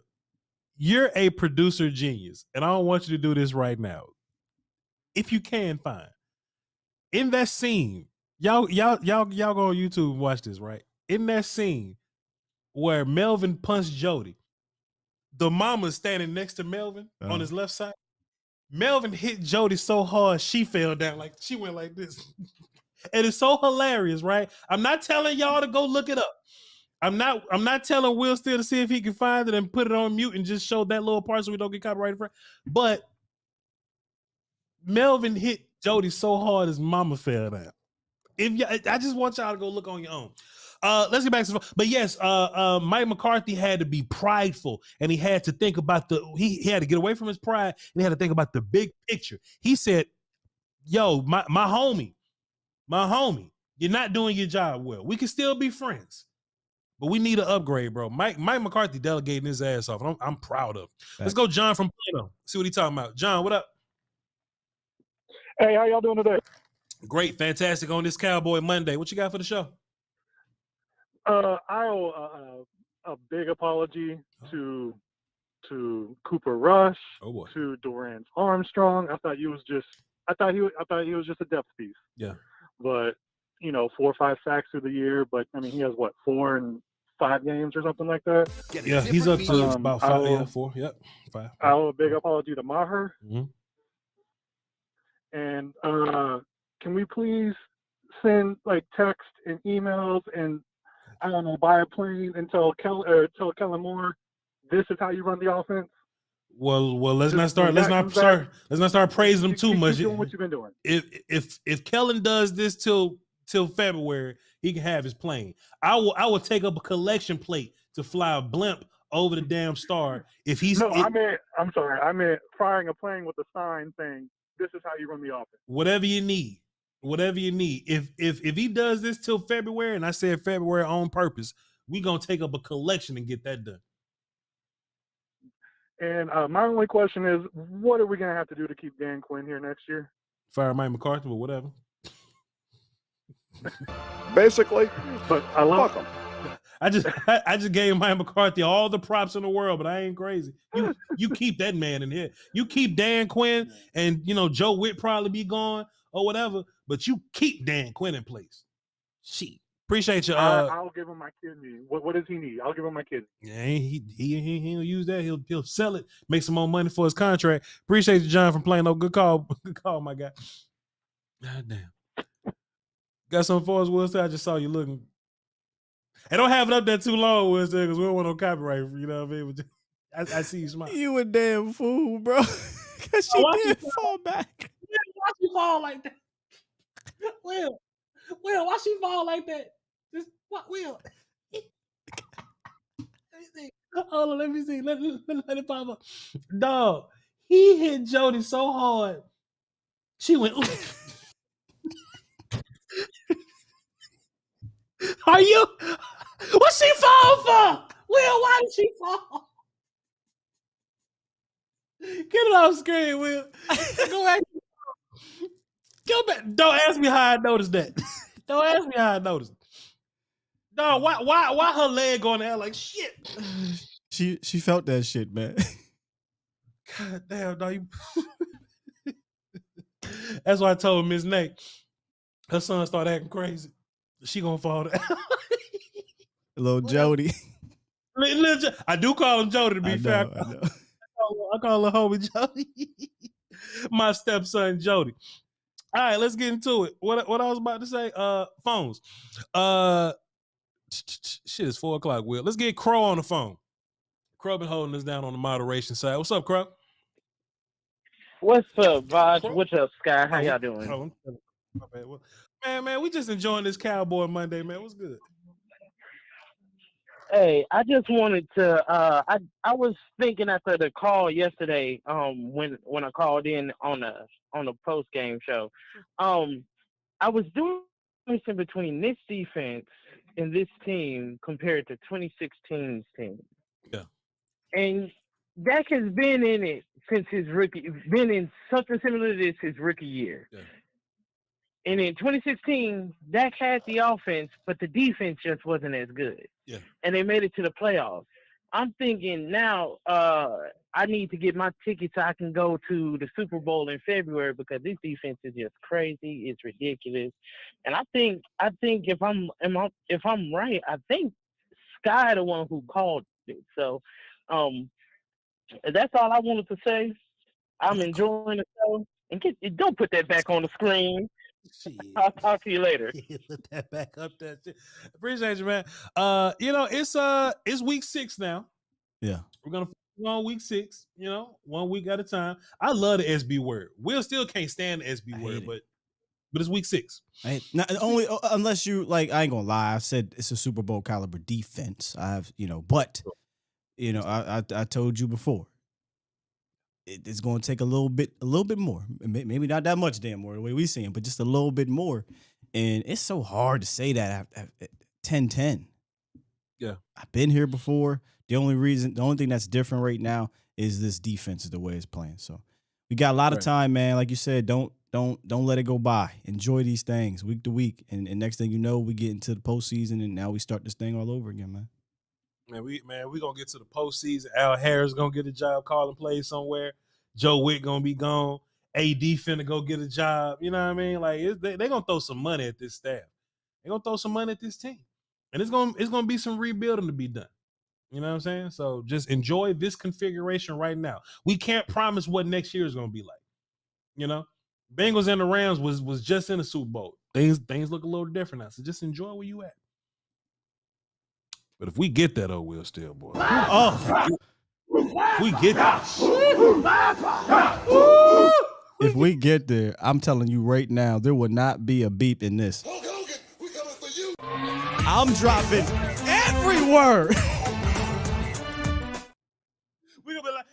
you're a producer genius, and I don't want you to do this right now. If you can find in that scene, y'all go on YouTube and watch this, right? In that scene where Melvin punched Jody, the mama's standing next to Melvin on his left side. Melvin hit Jody so hard she fell down, like she went like this. And it's so hilarious, right? I'm not telling y'all to go look it up. I'm not telling Will Steele to see if he can find it and put it on mute and just show that little part so we don't get copyrighted for it. But Melvin hit Jody so hard his mama fell down. I just want y'all to go look on your own. Let's get back to but yes, Mike McCarthy had to be prideful and he had to think about he had to get away from his pride and he had to think about the big picture. He said, yo, my homie, you're not doing your job well. We can still be friends, but we need an upgrade, bro. Mike McCarthy delegating his ass off. I'm proud of him. Let's go, John from Plano. See what he's talking about. John, what up? Hey, how y'all doing today? Great, fantastic on this Cowboy Monday. What you got for the show? I owe a big apology to Cooper Rush, to Dorrance Armstrong. I thought he was just a depth piece. Yeah. But 4 or 5 sacks through the year. But I mean, he has 4 in 5 games or something like that. Yeah, he's up to about 5. 4. Yep, 5. I owe a big apology to Maher. Mm-hmm. And can we please send text and emails and I don't know, buy a plane and tell Kellen Moore this is how you run the offense? Well, let's not start praising him too much. Keep doing what you've been doing. If Kellen does this till February, he can have his plane. I will take up a collection plate to fly a blimp over the damn star. If he's I meant flying a plane with a sign saying this is how you run the offense. Whatever you need. If he does this till February, and I said February on purpose, we gonna take up a collection and get that done. And my only question is, what are we gonna have to do to keep Dan Quinn here next year? Fire Mike McCarthy or whatever. Basically, but I love him. I just gave Mike McCarthy all the props in the world, but I ain't crazy. You keep that man in here. You keep Dan Quinn, and Joe Witt probably be gone or whatever, but you keep Dan Quinn in place. Shit. Appreciate you. I'll give him my kidney. What does he need? I'll give him my kidney. Yeah, he'll use that. He'll sell it, make some more money for his contract. Appreciate you, John, from Plano. Good call, my guy. God damn. Got something for us, Will Steele? I just saw you looking. And don't have it up there too long, Will Steele, because we don't want no copyright. You know what I mean? I see you smile. You a damn fool, bro. Because she did fall back. Why she fall like that? Will, why she fall like that? Just what, Will? Hold on, let me see. Let it pop up. Dog, he hit Jody so hard. She went, ooh. Are you? What she fall for? Will, why did she fall? Get it off screen, Will. Go back. Go back. Don't ask me how I noticed that. Don't ask me how I noticed. Dog, why her leg on there like shit? She felt that shit, man. God damn, dog. That's why I told Miss Nate. Her son started acting crazy. She gonna fall down. Little Jody. I do call him Jody to be fair. I call her homie Jody. My stepson Jody. All right, let's get into it. What I was about to say, phones. Shit, it's 4:00, Will. Let's get Crow on the phone. Crow been holding us down on the moderation side. What's up, Crow? What's up, Voch? What's up, Sky? How y'all doing? My bad. Man, we just enjoying this Cowboy Monday, man. What's good? Hey, I just wanted to. I was thinking after the call yesterday. When I called in on the post game show, I was doing something between this defense and this team compared to 2016's team. Yeah. And Dak has been in it since his rookie. Been in something similar to this his rookie year. Yeah. And in 2016, Dak had the offense, but the defense just wasn't as good. Yeah. And they made it to the playoffs. I'm thinking now I need to get my ticket so I can go to the Super Bowl in February because this defense is just crazy. It's ridiculous. And I think if I'm right, I think Sky the one who called it. So that's all I wanted to say. I'm enjoying the show. And don't put that back on the screen. Shit. I'll talk to you later. Put that back up there. Appreciate you, man. It's week 6 now. Yeah. We're gonna focus on week 6, 1 week at a time. I love the SB word. Will still can't stand the SB word, but it's week 6. Not only unless you like, I ain't gonna lie. I said it's a Super Bowl caliber defense. I told you before. It's going to take a little bit more. Maybe not that much damn more the way we see him, but just a little bit more. And it's so hard to say that at 10-10. Yeah. I've been here before. The only thing that's different right now is this defense is the way it's playing. So we got a lot of time, man. Like you said, don't let it go by. Enjoy these things week to week. And next thing you know, we get into the postseason and now we start this thing all over again, man. We gonna get to the postseason. Al Harris gonna get a job calling plays somewhere. Joe Witt gonna be gone. AD finna go get a job. You know what I mean? Like they gonna throw some money at this staff. They gonna throw some money at this team, and it's gonna be some rebuilding to be done. You know what I'm saying? So just enjoy this configuration right now. We can't promise what next year is gonna be like. Bengals and the Rams was just in the Super Bowl. Things look a little different now. So just enjoy where you at. But if we get that, we'll still, boy. We get that. If we get there, I'm telling you right now, there will not be a beep in this. We coming for you. I'm dropping every word. We gonna be like,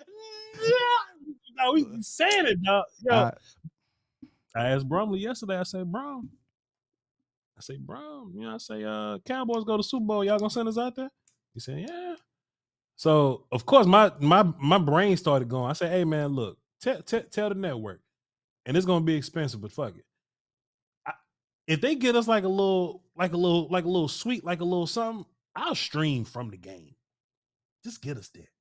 no, we saying it, dog. Yo, I asked Brumley yesterday. I said, Brum, Cowboys go to Super Bowl. Y'all gonna send us out there? He said, yeah. So of course my brain started going. I said, hey man, look, tell the network, and it's gonna be expensive, but fuck it. If they get us like a little sweet, like a little something, I'll stream from the game. Just get us there.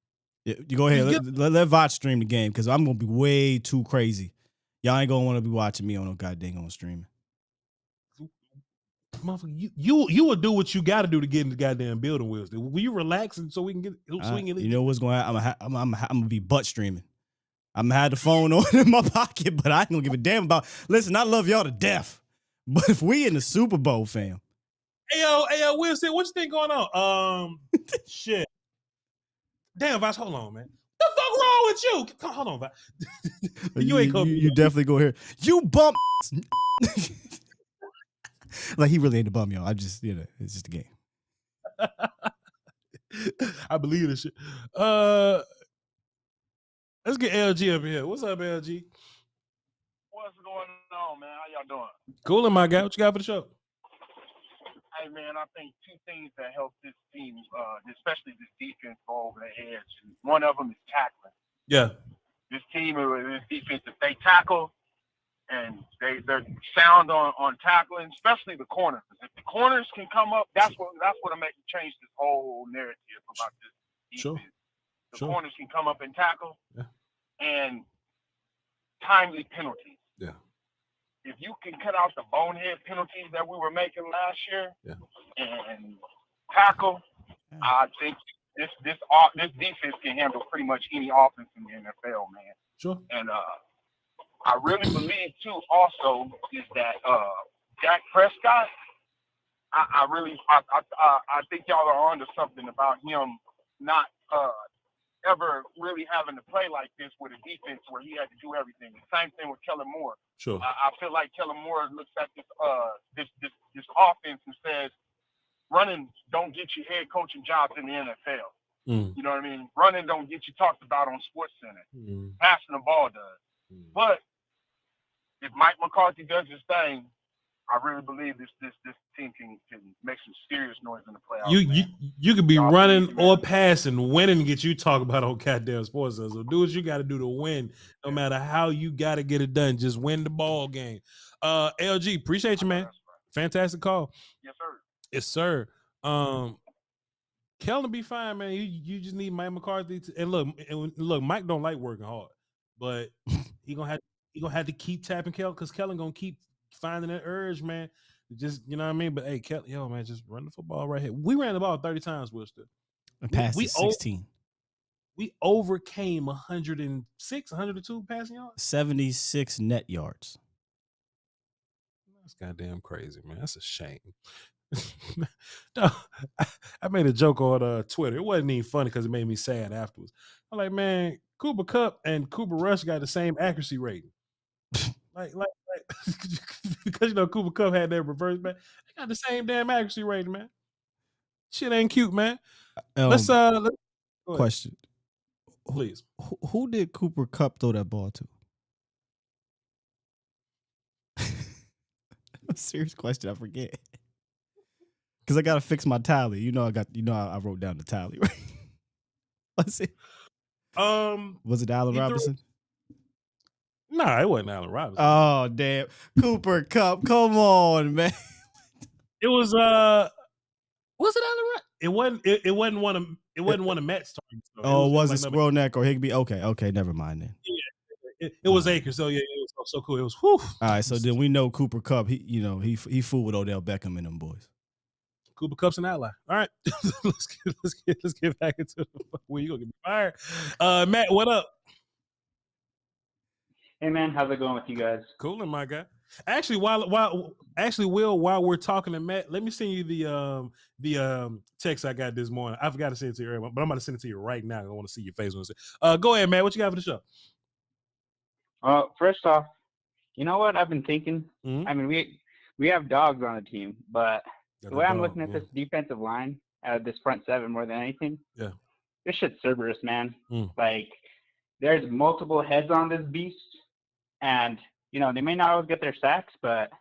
Yeah, you go ahead. Let Voch stream the game because I'm gonna be way too crazy. Y'all ain't gonna want to be watching me on no goddamn on streaming. Motherfucker, you will do what you got to do to get in the goddamn building, Will. Will you relax and so we can get swinging? You know what's going to happen? I'm gonna be butt streaming. I'm gonna have the phone on in my pocket, but I ain't gonna give a damn about. Listen, I love y'all to death, but if we in the Super Bowl, fam. Hey yo, Will, what you think going on? Shit. Damn, Voch, hold on, man. What the fuck wrong with you? Hold on, Voch. You ain't gonna. You definitely go here. You bump. Like he really ain't a bum, y'all. I just, it's just a game. I believe this shit. Let's get LG up here. What's up, LG? What's going on, man? How y'all doing? Coolin', my guy. What you got for the show? Hey, man, I think two things that help this team, especially this defense, go over the edge. One of them is tackling. Yeah. This team, this defense, if they tackle and they're sound on tackling, especially the corners. If the corners can come up, that's what will make change this whole narrative about this defense. The corners can come up and tackle, and timely penalties. Yeah. If you can cut out the bonehead penalties that we were making last year and tackle, I think this defense can handle pretty much any offense in the NFL, man. Sure. And I really believe too also is that Dak Prescott, I think y'all are onto something about him not ever really having to play like this with a defense where he had to do everything. The same thing with Kellen Moore. Sure. I feel like Kellen Moore looks at this offense and says, running don't get you head coaching jobs in the NFL. You know what I mean? Running don't get you talked about on SportsCenter. Passing the ball does. But if Mike McCarthy does his thing, I really believe this team can make some serious noise in the playoffs. You could be running or passing, winning, get you talk about on goddamn SportsCenter. So do what you got to do to win, no matter how you got to get it done. Just win the ball game. LG, appreciate you, man. Right. Fantastic call. Yes, sir. Yes, sir. Kellen be fine, man. You just need Mike McCarthy to, and look, Mike don't like working hard, but he gonna have to keep tapping Kellen because Kellen gonna keep finding that urge, man. Just, you know what I mean? But hey, Kellen, man, just run the football right here. We ran the ball 30 times, Wilster. Passed 16. We overcame 106, 102 passing yards. 76 net yards. That's goddamn crazy, man. That's a shame. No, I made a joke on Twitter. It wasn't even funny because it made me sad afterwards. I'm like, man, Cooper Kupp and Cooper Rush got the same accuracy rating. like because Cooper Kupp had that reverse, man. They got the same damn accuracy rating, man. Shit ain't cute, man. Let's question. Please. Who did Cooper Kupp throw that ball to? A serious question. I forget. Because I gotta fix my tally. I wrote down the tally, right? Let's see. Was it Allen Robinson? Nah, it wasn't Allen Robinson. Oh, damn. Cooper Kupp. Come on, man. It was it Allen Robinson? It wasn't one of Matt's targets. Was it Squirrel Neck or Higbee? Okay, never mind then. Yeah. It was Akers. So yeah, it was so cool. It was whew. All right, so then we know Cooper Kupp, he fooled with Odell Beckham and them boys. Cooper Kupp's an outlier. All right, let's get back into where you gonna get me fired. Matt, what up? Hey man, how's it going with you guys? Coolin', my guy. Actually, while we're talking to Matt, let me send you the text I got this morning. I forgot to send it to you earlier, but I'm about to send it to you right now. I want to see your face when it's go ahead, Matt. What you got for the show? First off, you know what I've been thinking? I mean, we have dogs on the team, but the way I'm looking at this defensive line, this front seven more than anything, this shit's Cerberus, man. Like, there's multiple heads on this beast, and they may not always get their sacks, but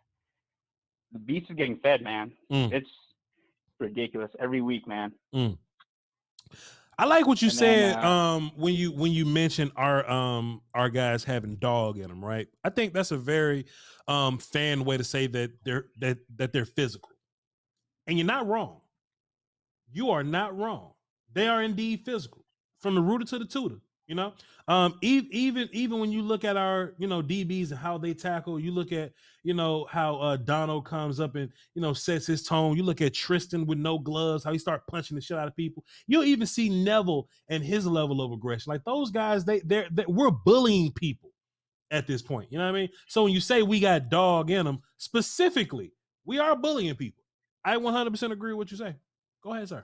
the beast is getting fed, man. It's ridiculous every week, man. I like what you said when you mentioned our guys having dog in them, right? I think that's a very fan way to say that they're physical. And you're not wrong. You are not wrong. They are indeed physical, from the rooter to the tutor. Even when you look at our DBs and how they tackle, you look at how Dono comes up and sets his tone. You look at Tristan with no gloves, how he start punching the shit out of people. You'll even see Neville and his level of aggression. Like those guys, we're bullying people at this point. You know what I mean? So when you say we got dog in them, specifically, we are bullying people. I 100% agree with what you say. Go ahead, sir.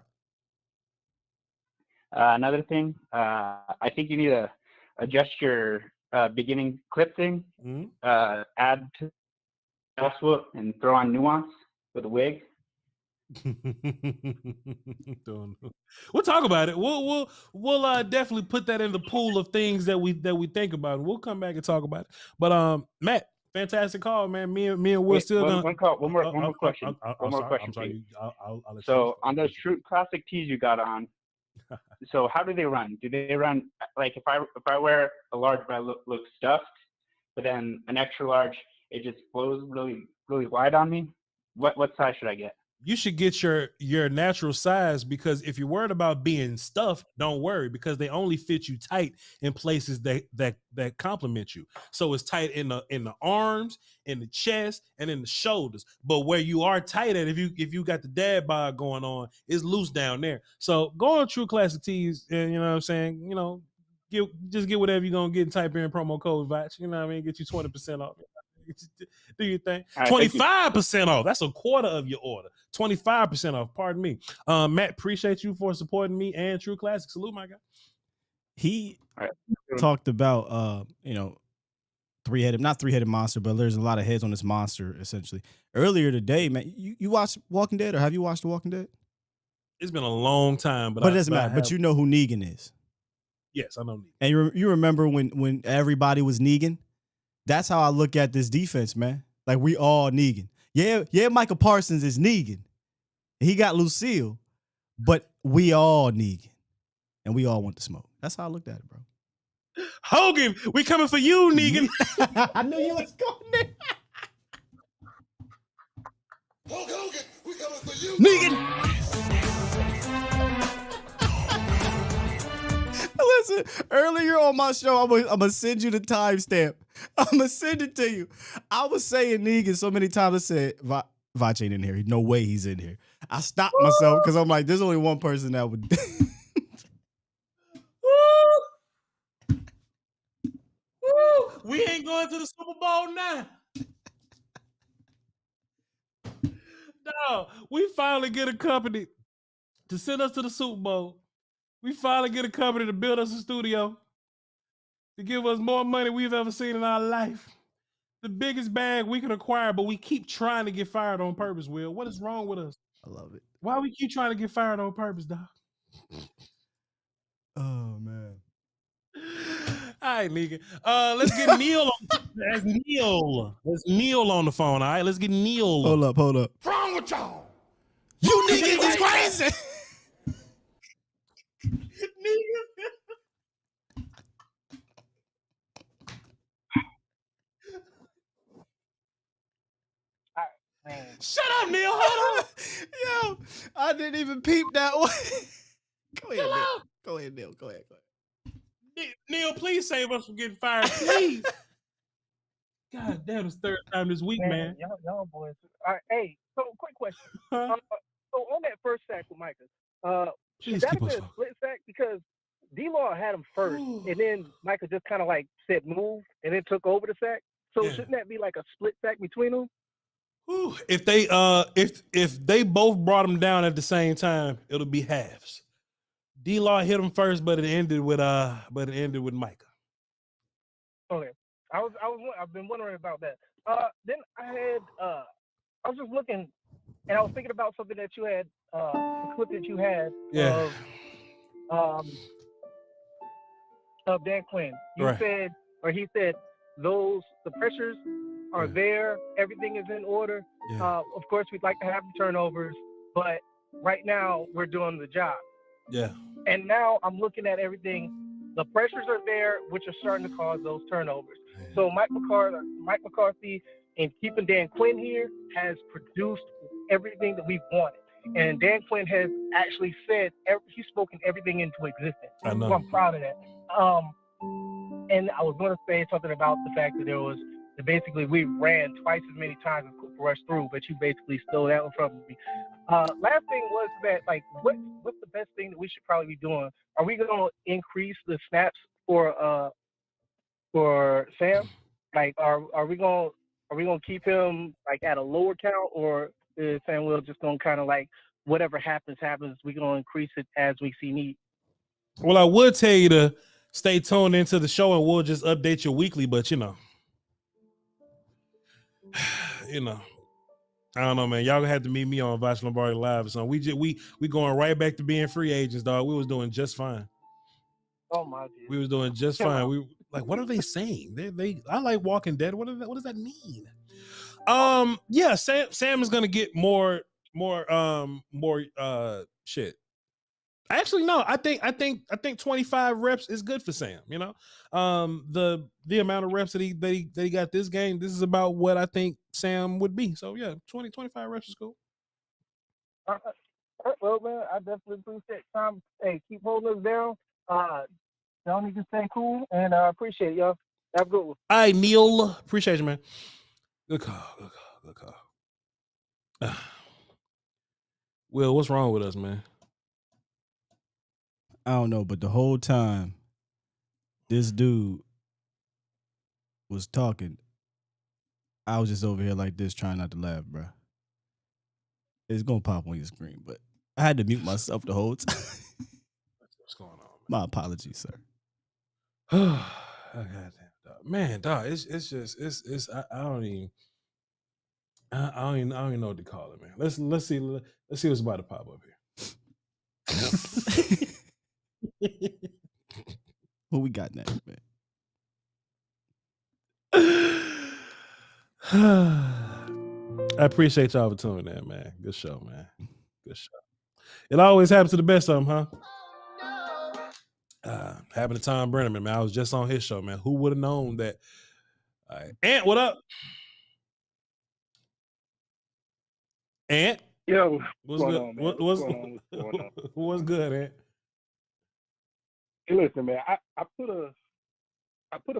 Another thing, I think you need to adjust your beginning clip thing, add to swoop and throw on nuance with a wig. We'll talk about it. We'll definitely put that in the pool of things that we think about. We'll come back and talk about it. But Matt, fantastic call, man. Me and Will still gonna one more question. I'm sorry. I'll so on those true classic tees you got on. So how do they run? Do they run like if I wear a large but I look stuffed, but then an extra large it just flows really really wide on me? What size should I get? You should get your natural size, because if you're worried about being stuffed, don't worry, because they only fit you tight in places that complement you. So it's tight in the arms, in the chest, and in the shoulders. But where you are tight at, if you got the dad bod going on, it's loose down there. So go on True Classic Tees, and you know what I'm saying, just get whatever you're gonna get and type in promo code Voch. You know what I mean? Get you 20% off. Do your thing. 25% off. That's a quarter of your order. 25% off. Pardon me. Matt, appreciate you for supporting me and True Classic. Salute, my guy. He talked about not three-headed monster, but there's a lot of heads on this monster essentially. Earlier today, man, you watched Walking Dead, or have you watched The Walking Dead? It's been a long time, but it doesn't matter. But you know who Negan is. Yes, I know Negan. And you remember when everybody was Negan? That's how I look at this defense, man. Like, we all Negan. Yeah, Micah Parsons is Negan. He got Lucille, but we all Negan. And we all want the smoke. That's how I looked at it, bro. Hogan, we coming for you, Negan. I knew you was going there. Hulk Hogan, we coming for you, Negan. Listen, earlier on my show, I'm gonna send you the timestamp. I'm gonna send it to you. I was saying Negan so many times. I said Voch ain't in here. No way he's in here. I stopped myself because I'm like, there's only one person that would. We ain't going to the Super Bowl now. No, we finally get a company to send us to the Super Bowl. We finally get a company to build us a studio to give us more money we've ever seen in our life. The biggest bag we can acquire, but we keep trying to get fired on purpose, Will. What is wrong with us? I love it. Why we keep trying to get fired on purpose, dog? Oh, man. All right, nigga. Let's get Neil. That's Neil. Let's Neil on the phone. All right, let's get Neil. Hold up. What's wrong with y'all? You niggas is crazy. Shut up, Neil. Hold on. Yo, I didn't even peep that one. Go ahead, Neil. Go ahead, Neil. Go ahead. Neil, please save us from getting fired, please. God damn, it's third time this week, man. Y'all boys. All right, hey, so quick question. So on that first sack with Micah, should that have been a split sack? Because D-Law had him first, and then Micah just kind of like said move, and then took over the sack. So shouldn't that be like a split sack between them? If they both brought him down at the same time, it'll be halves. D-Law hit him first, but it ended with Micah. Okay. I've been wondering about that. Then I was just looking, and I was thinking about something that you had, the clip that you had of Dan Quinn. You said, or he said, the pressures are there, everything is in order. Yeah. Of course, we'd like to have the turnovers, but right now we're doing the job. Yeah. And now I'm looking at everything. The pressures are there, which are starting to cause those turnovers. So Mike McCarthy and keeping Dan Quinn here has produced everything that we've wanted. And Dan Quinn has actually said, he's spoken everything into existence. I know. So I'm proud of that. And I was going to say something about the fact that basically we ran twice as many times as Cooper rushed through, but you basically stole that one from me. Last thing was that, like, what's the best thing that we should probably be doing? Are we going to increase the snaps for Sam? Like, are we going to keep him like at a lower count, or is Sam Will just going to kind of like whatever happens? We're going to increase it as we see need? Well, I would tell you to stay tuned into the show, and we'll just update you weekly. But you know, I don't know, man. Y'all gonna have to meet me on Voch Lombardi Live or something. We going right back to being free agents, dog. We was doing just fine. Oh my God. We was doing just fine. We like, what are they saying? I like Walking Dead. What does that mean? Yeah, Sam is gonna get more shit. Actually, no, I think 25 reps is good for Sam. You know, the amount of reps that he got this game, this is about what I think Sam would be. So yeah, 25 reps is cool. All right. Well, man, I definitely appreciate time. Hey, keep holding us down. Y'all need to stay cool, and I appreciate it, y'all. Have a good one. All right, Neil, appreciate you, man. Good call. Will, what's wrong with us, man? I don't know, but the whole time this dude was talking, I was just over here like this, trying not to laugh, bro. It's gonna pop on your screen, but I had to mute myself the whole time. What's going on, man? My apologies, sir. Goddamn, dog. Man, dog, it's just I don't even know what to call it, man. Let's see what's about to pop up here. What we got next, man? I appreciate y'all for tuning in, man. Good show, man. Good show. It always happens to the best of them, huh? Happened to Tom Brenneman, man. I was just on his show, man. Who would have known that? Ant, what up? Ant? Yo, what's good? On, what's good, Ant? Hey, listen, man. I put up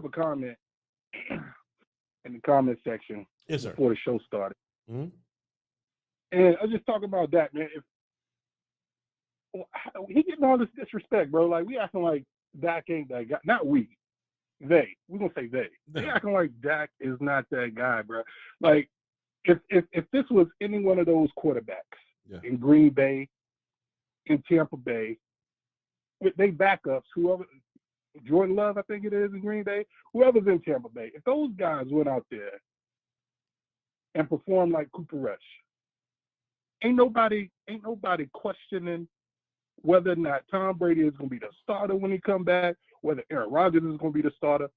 a comment in the comment section before the show started, and I was just talking about that, man. He getting all this disrespect, bro. Like, we acting like Dak ain't that guy. Not we. They. We're gonna say they. They acting like Dak is not that guy, bro. Like, if this was any one of those quarterbacks in Green Bay, in Tampa Bay, with their backups, whoever, Jordan Love, I think it is, in Green Bay, whoever's in Tampa Bay, if those guys went out there and performed like Cooper Rush, ain't nobody questioning whether or not Tom Brady is going to be the starter when he come back, whether Aaron Rodgers is going to be the starter.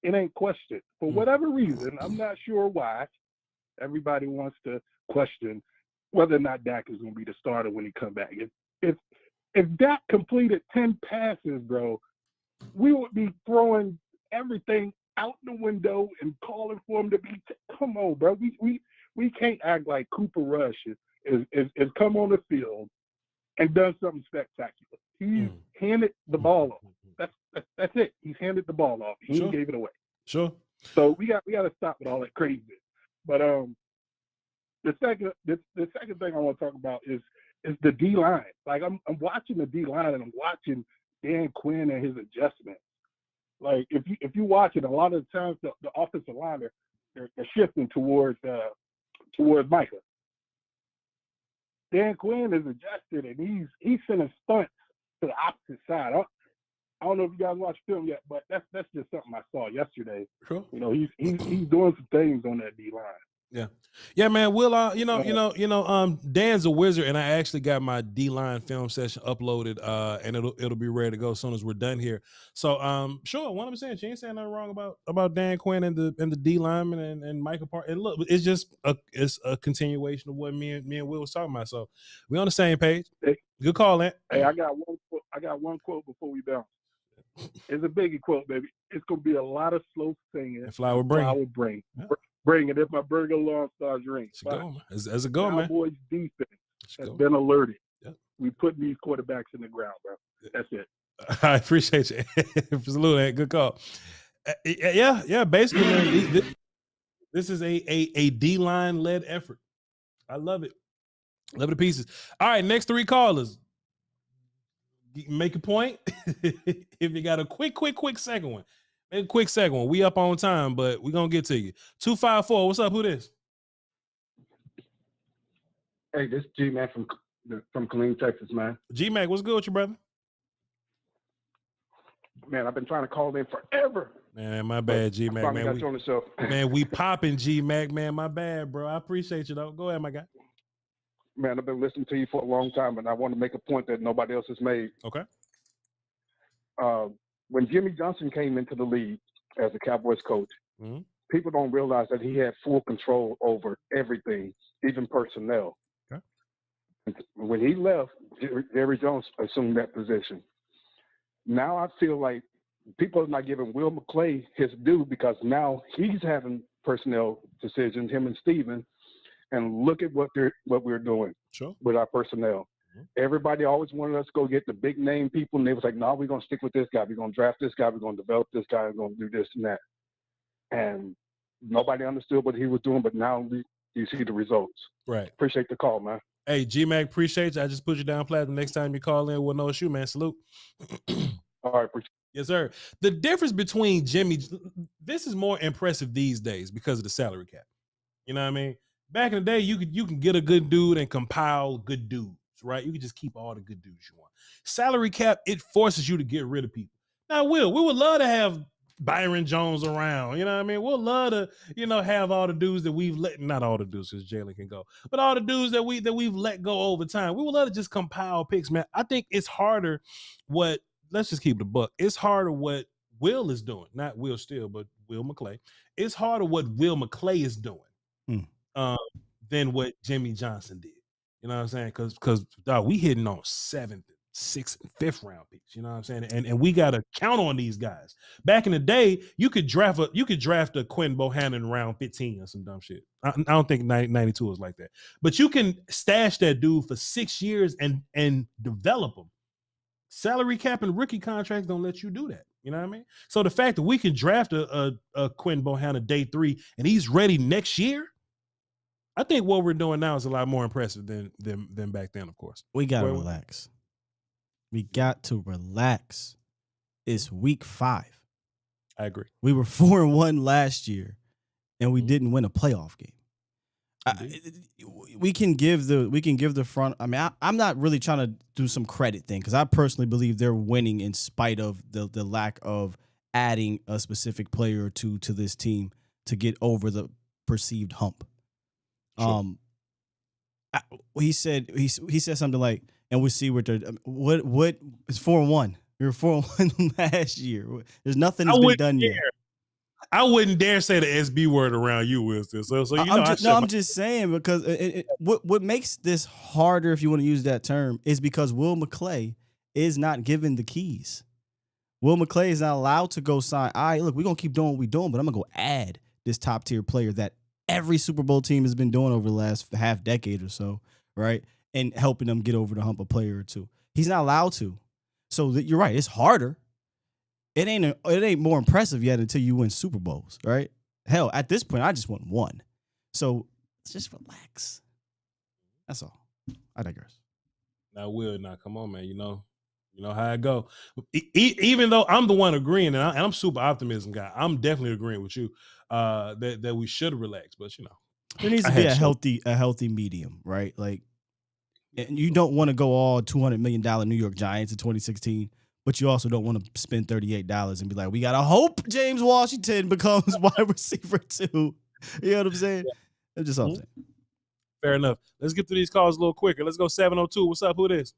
It ain't questioned. For whatever reason, I'm not sure why, everybody wants to question whether or not Dak is going to be the starter when he come back. If Dak completed 10 passes, bro, we would be throwing everything out the window and calling for him to be. Come on, bro. We can't act like Cooper Rush is come on the field and done something spectacular. He's handed the ball off. That's it. He's handed the ball off. He gave it away. Sure. So we got to stop with all that crazy. But the second thing I want to talk about is the D line. Like, I'm watching the D line and I'm watching Dan Quinn and his adjustments. Like, if you watch it, a lot of the times the offensive line they're shifting towards Micah. Dan Quinn is adjusted and he's sending stunts to the opposite side. I don't know if you guys watched film yet, but that's just something I saw yesterday. Sure. You know, he's doing some things on that D line. Yeah, man. Will Dan's a wizard, and I actually got my D-line film session uploaded, and it'll be ready to go as soon as we're done here. So, sure, 100%. She ain't saying nothing wrong about Dan Quinn and the D lineman and Micah Parsons. And look, it's just a continuation of what me and Will was talking about. So, we on the same page. Hey, good call, Ant. Hey, I got one quote before we bounce. It's a biggie quote, baby. It's gonna be a lot of slow singing. And Flower bring. Yeah. Bring it if my burger alarm starts ringing. As a go, man. Cowboys defense has been alerted. Yeah. We put these quarterbacks in the ground, bro. That's it. I appreciate you. Salute, Ant. Good call. Yeah. Basically, man, this is a D-line led effort. I love it. Love it to pieces. All right, next three callers. Make a point. If you got a quick second one. Make a quick second one. We up on time, but we're going to get to you. 254, what's up? Who this? Hey, this is G-Mac from Killeen, Texas, man. G-Mac, what's good with you, brother? Man, I've been trying to call in forever. Man, my bad, G-Mac. Man, got you on the show. Man, we popping, G-Mac, man. My bad, bro. I appreciate you, though. Go ahead, my guy. Man, I've been listening to you for a long time, and I want to make a point that nobody else has made. Okay. When Jimmy Johnson came into the league as a Cowboys coach, people don't realize that he had full control over everything, even personnel. Okay. When he left, Jerry Jones assumed that position. Now I feel like people are not giving Will McClay his due because now he's having personnel decisions, him and Steven, and look at what we're doing with our personnel. Everybody always wanted us to go get the big name people, and they was like, no, we're going to stick with this guy. We're going to draft this guy. We're going to develop this guy. We're going to do this and that. And nobody understood what he was doing, but now you see the results. Right. Appreciate the call, man. Hey, G-Mac, appreciate you. I just put you down platinum. Next time you call in, we'll know it's you, man. Salute. All right. Yes, sir. The difference between Jimmy, this is more impressive these days because of the salary cap. You know what I mean? Back in the day, you can get a good dude and compile good dudes, right? You can just keep all the good dudes you want. Salary cap, it forces you to get rid of people. Now, we would love to have Byron Jones around. You know what I mean? We'll love to, have all the dudes that we've not all the dudes because Jalen can go, but all the dudes that we've let go over time. We would love to just compile picks, man. I think it's harder let's just keep it a buck. It's harder what Will is doing, not Will Steele, but Will McClay. It's harder what Will McClay is doing than what Jimmy Johnson did. You know what I'm saying? Because we hitting on 7th, 6th, and 5th round picks. You know what I'm saying? And we got to count on these guys. Back in the day, you could draft a Quinn Bohannon in round 15 or some dumb shit. I don't think 92 was like that. But you can stash that dude for 6 years and develop him. Salary cap and rookie contracts don't let you do that. You know what I mean? So the fact that we can draft a Quinn Bohannon day 3 and he's ready next year, I think what we're doing now is a lot more impressive than back then, of course. We got to relax. We got to relax. It's week 5. I agree. We were 4-1 last year, and we didn't win a playoff game. We can give the front. I mean, I'm not really trying to do some credit thing because I personally believe they're winning in spite of the lack of adding a specific player or two to this team to get over the perceived hump. Sure. He said something like, and we'll see what it's 4-1. We were 4-1 last year. There's nothing that's been done yet. I wouldn't dare say the SB word around you, Winston. So I'm just saying because what makes this harder, if you want to use that term, is because Will McClay is not given the keys. Will McClay is not allowed to go sign. All right, look, we're gonna keep doing what we're doing, but I'm gonna go add this top tier player that every Super Bowl team has been doing over the last half decade or so, right? And helping them get over the hump a player or two. He's not allowed to. So you're right. It's harder. It ain't more impressive yet until you win Super Bowls, right? Hell, at this point, I just want one. So let's just relax. That's all. I digress. Now, come on, man. You know how it go. Even though I'm the one agreeing, and I'm super optimism guy, I'm definitely agreeing with you that we should relax. But there needs to be a healthy medium, right? Like, and you don't want to go all $200 million New York Giants in 2016. But you also don't want to spend $38 and be like, we got to hope James Washington becomes wide receiver 2. You know what I'm saying? That's just something. Fair enough. Let's get through these calls a little quicker. Let's go 702. What's up? Who it is?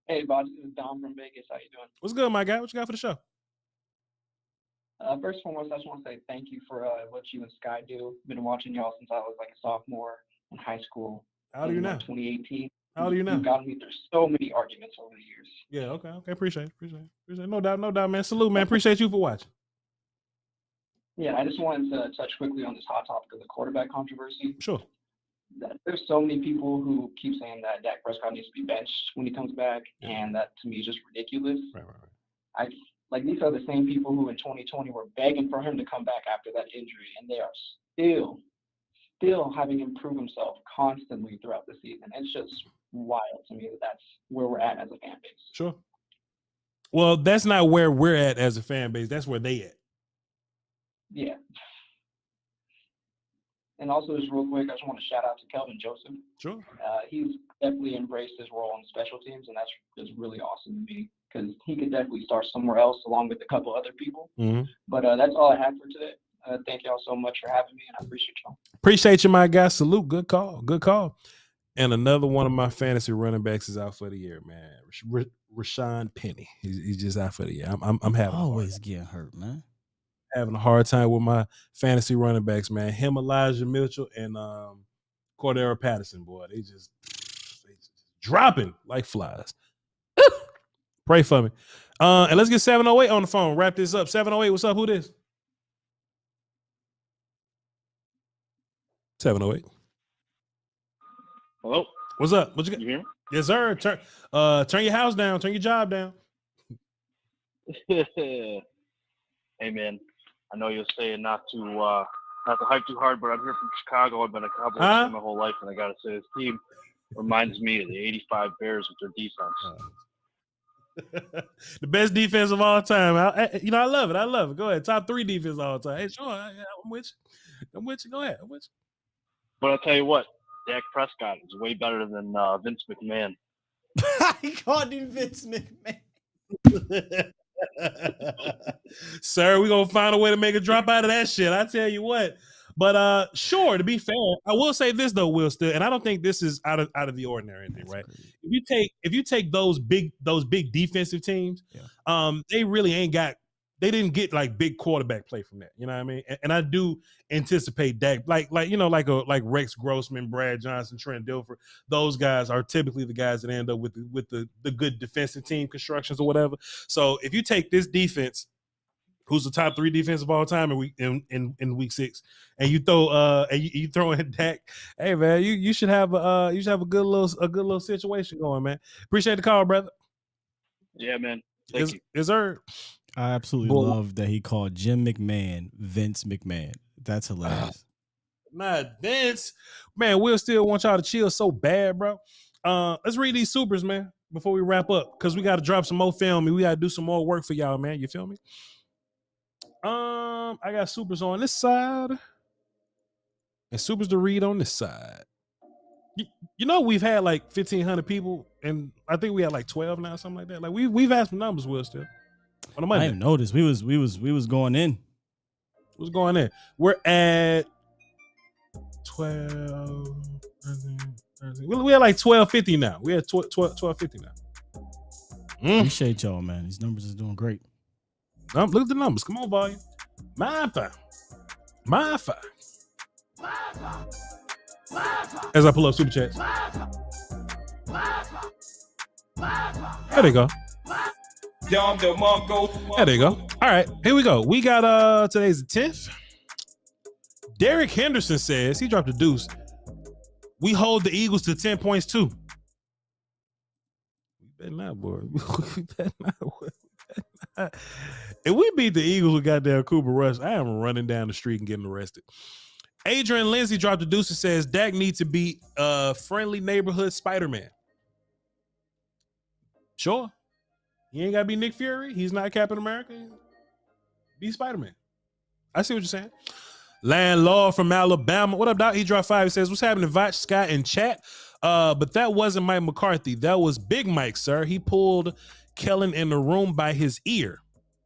Hey, boss. This is Dom from Vegas. How you doing? What's good, my guy? What you got for the show? First and foremost, I just want to say thank you for what you and Sky do. Been watching y'all since I was like a sophomore in high school. How old are you now? 2018. How old are you now? You got me through so many arguments over the years. Yeah, okay. Appreciate it. No doubt, man. Salute, man. Appreciate you for watching. Yeah, I just wanted to touch quickly on this hot topic of the quarterback controversy. Sure. There's so many people who keep saying that Dak Prescott needs to be benched when he comes back, and that to me is just ridiculous. Right. These are the same people who in 2020 were begging for him to come back after that injury, and they are still having him prove himself constantly throughout the season. It's just wild to me that's where we're at as a fan base. Sure. Well, that's not where we're at as a fan base. That's where they at. Yeah. And also, just real quick, I just want to shout out to Kelvin Joseph. Sure. He's definitely embraced his role on special teams, and that's just really awesome to me because he could definitely start somewhere else along with a couple other people. Mm-hmm. But that's all I have for today. Thank y'all so much for having me, and I appreciate y'all. Appreciate you, my guy. Salute. Good call. And another one of my fantasy running backs is out for the year, man. Rashawn Penny. He's just out for the year. I'm having always getting hurt, man. Having a hard time with my fantasy running backs, man. Him, Elijah Mitchell, and Cordero Patterson, boy. They just dropping like flies. Pray for me. And let's get 708 on the phone. Wrap this up. 708, what's up? Who this? 708. Hello. What's up? What you got? You hear me? Yes, sir. Turn your house down. Turn your job down. Hey, man. I know you're saying not to hype too hard, but I'm here from Chicago. I've been a Cowboys fan my whole life, and I gotta say, this team reminds me of the '85 Bears with their defense. The best defense of all time. I love it. Go ahead. Top 3 defense of all time. Hey, sure. I'm with you. Go ahead. I'm with you. But I'll tell you what, Dak Prescott is way better than Vince McMahon. He called him Vince McMahon. Sir, we're gonna find a way to make a drop out of that shit. I tell you what. But sure, to be fair, I will say this though, Will, still, and I don't think this is out of the ordinary anything, right? If you take those big defensive teams, they really didn't get like big quarterback play from that. You know what I mean? And I do anticipate Dak, like Rex Grossman, Brad Johnson, Trent Dilfer. Those guys are typically the guys that end up with the good defensive team constructions or whatever. So if you take this defense, who's the top 3 defense of all time in week 6, and you throw you throw in Dak, hey man, you should have a good little situation going, man. Appreciate the call, brother. Yeah, man. Thank you. Is there? I absolutely love that he called Jim McMahon Vince McMahon. That's hilarious. Not Vince. Man, we'll still want y'all to chill so bad, bro. Let's read these supers, man, before we wrap up, because we got to drop some more film and we got to do some more work for y'all, man. You feel me? I got supers on this side and supers to read on this side. You know, we've had like 1,500 people, and I think we had like 12 now, something like that. Like we've had some numbers, Will, still. On the Monday. I didn't notice. We was going in. What's going in? We're at 12. 13. We had like 1250 now. We had 1250 now. Appreciate y'all, man. These numbers is doing great. Look at the numbers. Come on, volume. My five. As I pull up super chats. There they go. There they go. All right, here we go. We got today's the 10th. Derek Henderson says, he dropped a deuce. We hold the Eagles to 10 points too. We better not, boy. We better not. If we beat the Eagles with goddamn Cooper Rush, I am running down the street and getting arrested. Adrian Lindsay dropped a deuce and says Dak needs to be a friendly neighborhood Spider-Man. Sure. He ain't got to be Nick Fury. He's not Captain America. Be Spider-Man. I see what you're saying. Landlord from Alabama. What up, Doc? He dropped 5. He says, what's happening, Voch, Scott, and chat? But that wasn't Mike McCarthy. That was Big Mike, sir. He pulled Kellen in the room by his ear.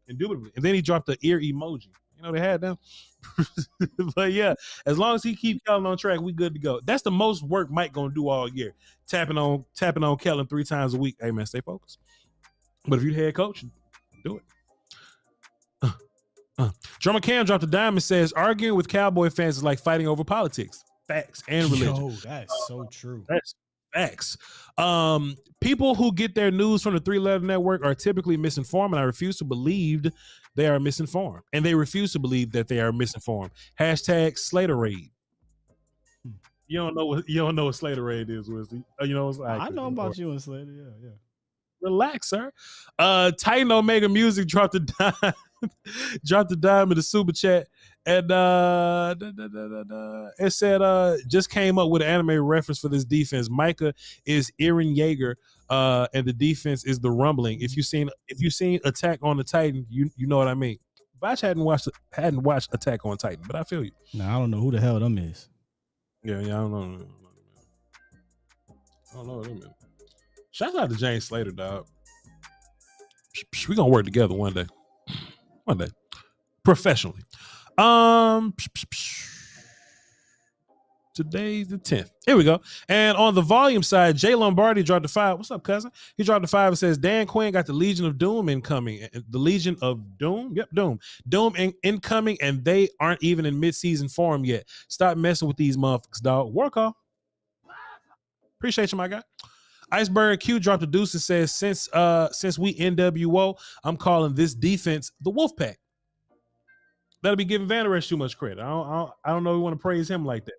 Indubitably. And then he dropped the ear emoji. You know, they had them. But yeah, as long as he keeps Kellen on track, we good to go. That's the most work Mike gonna do all year. Tapping on Kellen 3 times a week. Hey man, stay focused. But if you're the head coach, do it. Drummer Cam dropped a dime and says, arguing with Cowboy fans is like fighting over politics, facts, and religion. Yo, that's so true. That's facts. People who get their news from the 311 network are typically misinformed, and I refuse to believe they are misinformed. And they refuse to believe that they are misinformed. Hashtag Slaterade. You don't know what Slaterade is, Wesley. You know, I know about you and Slater. Yeah. Relax, sir. Titan Omega Music dropped a dime. Dropped a dime in the super chat, and it said just came up with an anime reference for this defense. Micah is Eren Yeager, and the defense is the Rumbling. If you seen Attack on the Titan, you know what I mean. Voch hadn't watched Attack on Titan, but I feel you. Now I don't know who the hell them is. Yeah, I don't know. I don't know them. Shout out to James Slater, dog. We gonna work together one day. Professionally. Today's the 10th. Here we go. And on the volume side, Jay Lombardi dropped the 5. What's up, cousin? He dropped the 5 and says Dan Quinn got the Legion of Doom incoming. The Legion of Doom? Yep, Doom. Doom incoming, and they aren't even in midseason form yet. Stop messing with these motherfuckers, dog. Work off. Appreciate you, my guy. Iceberg Q dropped a deuce and says, since we NWO, I'm calling this defense the Wolfpack. That'll be giving Van Der Esch too much credit. I don't know if we want to praise him like that.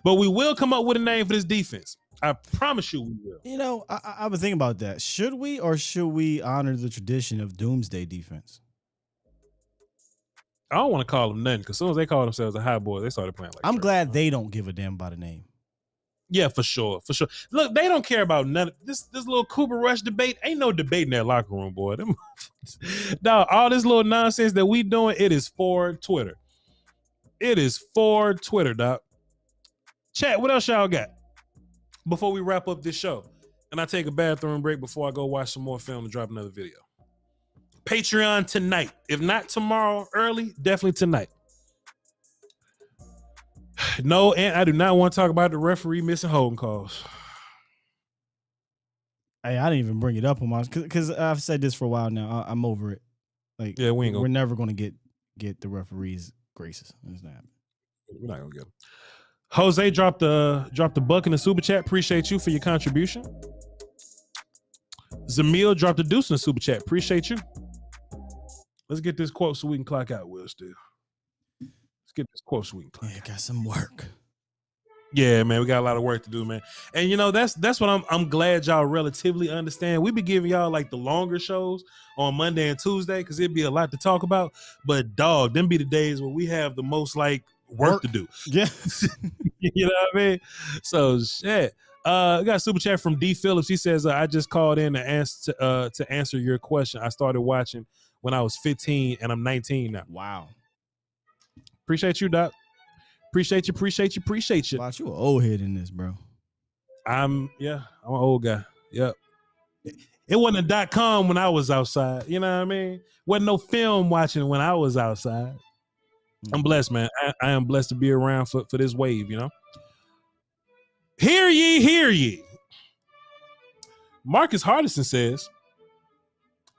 But we will come up with a name for this defense. I promise you we will. You know, I was thinking about that. Should we honor the tradition of Doomsday defense? I don't want to call them nothing, because as soon as they call themselves the High Boys, they started playing like I'm glad they don't give a damn about a name. Yeah, for sure. Look, they don't care about none of this little Cooper Rush debate. Ain't no debate in that locker room, boy. Dog, all this little nonsense that we doing, it is for Twitter. It is for Twitter, dog. Chat, what else y'all got before we wrap up this show? And I take a bathroom break before I go watch some more film and drop another video. Patreon tonight. If not tomorrow early, definitely tonight. No, and I do not want to talk about the referee missing holding calls. Hey, I didn't even bring it up on my because I've said this for a while now. I'm over it. Like, yeah, we're never gonna get the referees' graces. It's not happening. We're not gonna get them. Jose dropped the buck in the super chat. Appreciate you for your contribution. Zamil dropped a deuce in the super chat. Appreciate you. Let's get this quote so we can clock out, Will Steele. Let's get this quote so we can clock out. Got some work. Yeah, man, we got a lot of work to do, man. And you know, that's what I'm glad y'all relatively understand. We be giving y'all like the longer shows on Monday and Tuesday because it'd be a lot to talk about. But dog, them be the days where we have the most like work to do. Yeah. You know what I mean? So shit. We got a super chat from D Phillips. He says, I just called in to answer your question. I started watching when I was 15 and I'm 19 now. Wow. Appreciate you, Doc. Appreciate you. Wow, you an old head in this, bro. I'm an old guy. Yep. It wasn't a .com when I was outside. You know what I mean? Wasn't no film watching when I was outside. I'm blessed, man. I am blessed to be around for this wave, you know? Hear ye, hear ye. Marcus Hardison says,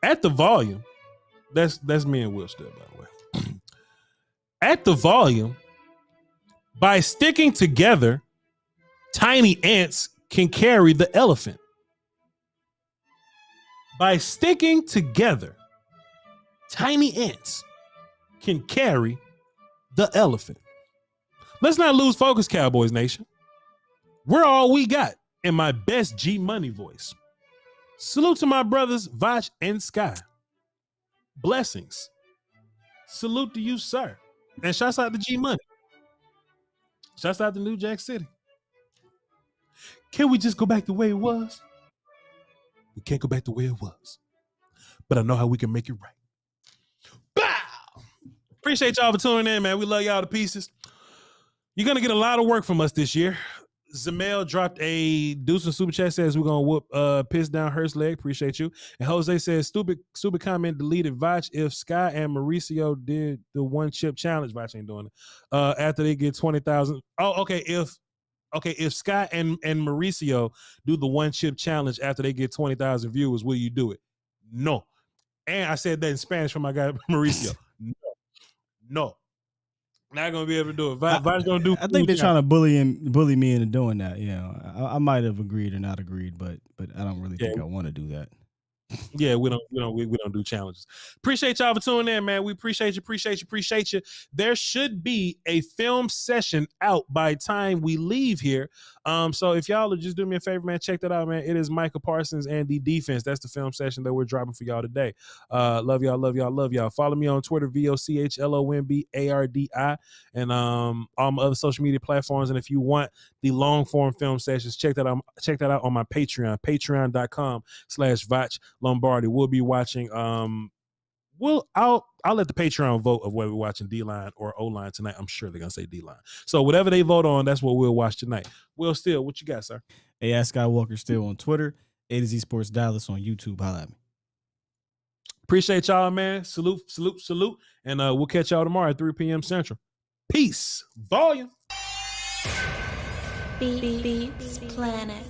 at the volume, that's me and Will Steele, by the way. At the volume, by sticking together, tiny ants can carry the elephant. By sticking together, tiny ants can carry the elephant. Let's not lose focus, Cowboys Nation. We're all we got in my best G Money voice. Salute to my brothers, Voch and Sky. Blessings. Salute to you, sir. And shouts out to G Money. Shouts out to New Jack City. Can we just go back the way it was? We can't go back the way it was. But I know how we can make it right. Bow! Appreciate y'all for tuning in, man. We love y'all to pieces. You're going to get a lot of work from us this year. Zamel dropped a deuce in super chat, says we're going to whoop piss down Hurst's leg. Appreciate you. And Jose says, stupid comment deleted. Voch, if Sky and Mauricio did the one chip challenge, Voch ain't doing it. After they get 20,000. Oh, okay. If Sky and Mauricio do the one chip challenge after they get 20,000 viewers, will you do it? No. And I said that in Spanish for my guy Mauricio. No. Not gonna be able to do it. I think they're trying to bully me into doing that. Yeah, I might have agreed or not agreed, but I don't really think I want to do that. Yeah, we don't do challenges. Appreciate y'all for tuning in, man. We appreciate you. There should be a film session out by the time we leave here. So if y'all will just do me a favor, man, check that out, man. It is Micah Parsons and the Defense. That's the film session that we're dropping for y'all today. Love y'all. Follow me on Twitter, VOCHLOMBARDI, and all my other social media platforms. And if you want the long form film sessions, check that out on my Patreon, patreon.com/Voch Lombardi. We'll be watching. I'll let the Patreon vote of whether we're watching D-line or O-line tonight. I'm sure they're gonna say D-line. So whatever they vote on, that's what we'll watch tonight. Will Steele, what you got, sir? Hey, ask Skywalker Steele on Twitter. A to Z Sports Dallas on YouTube. Holla at me. Appreciate y'all, man. Salute. And we'll catch y'all tomorrow at 3 p.m. Central. Peace. Volume. Beats Planet.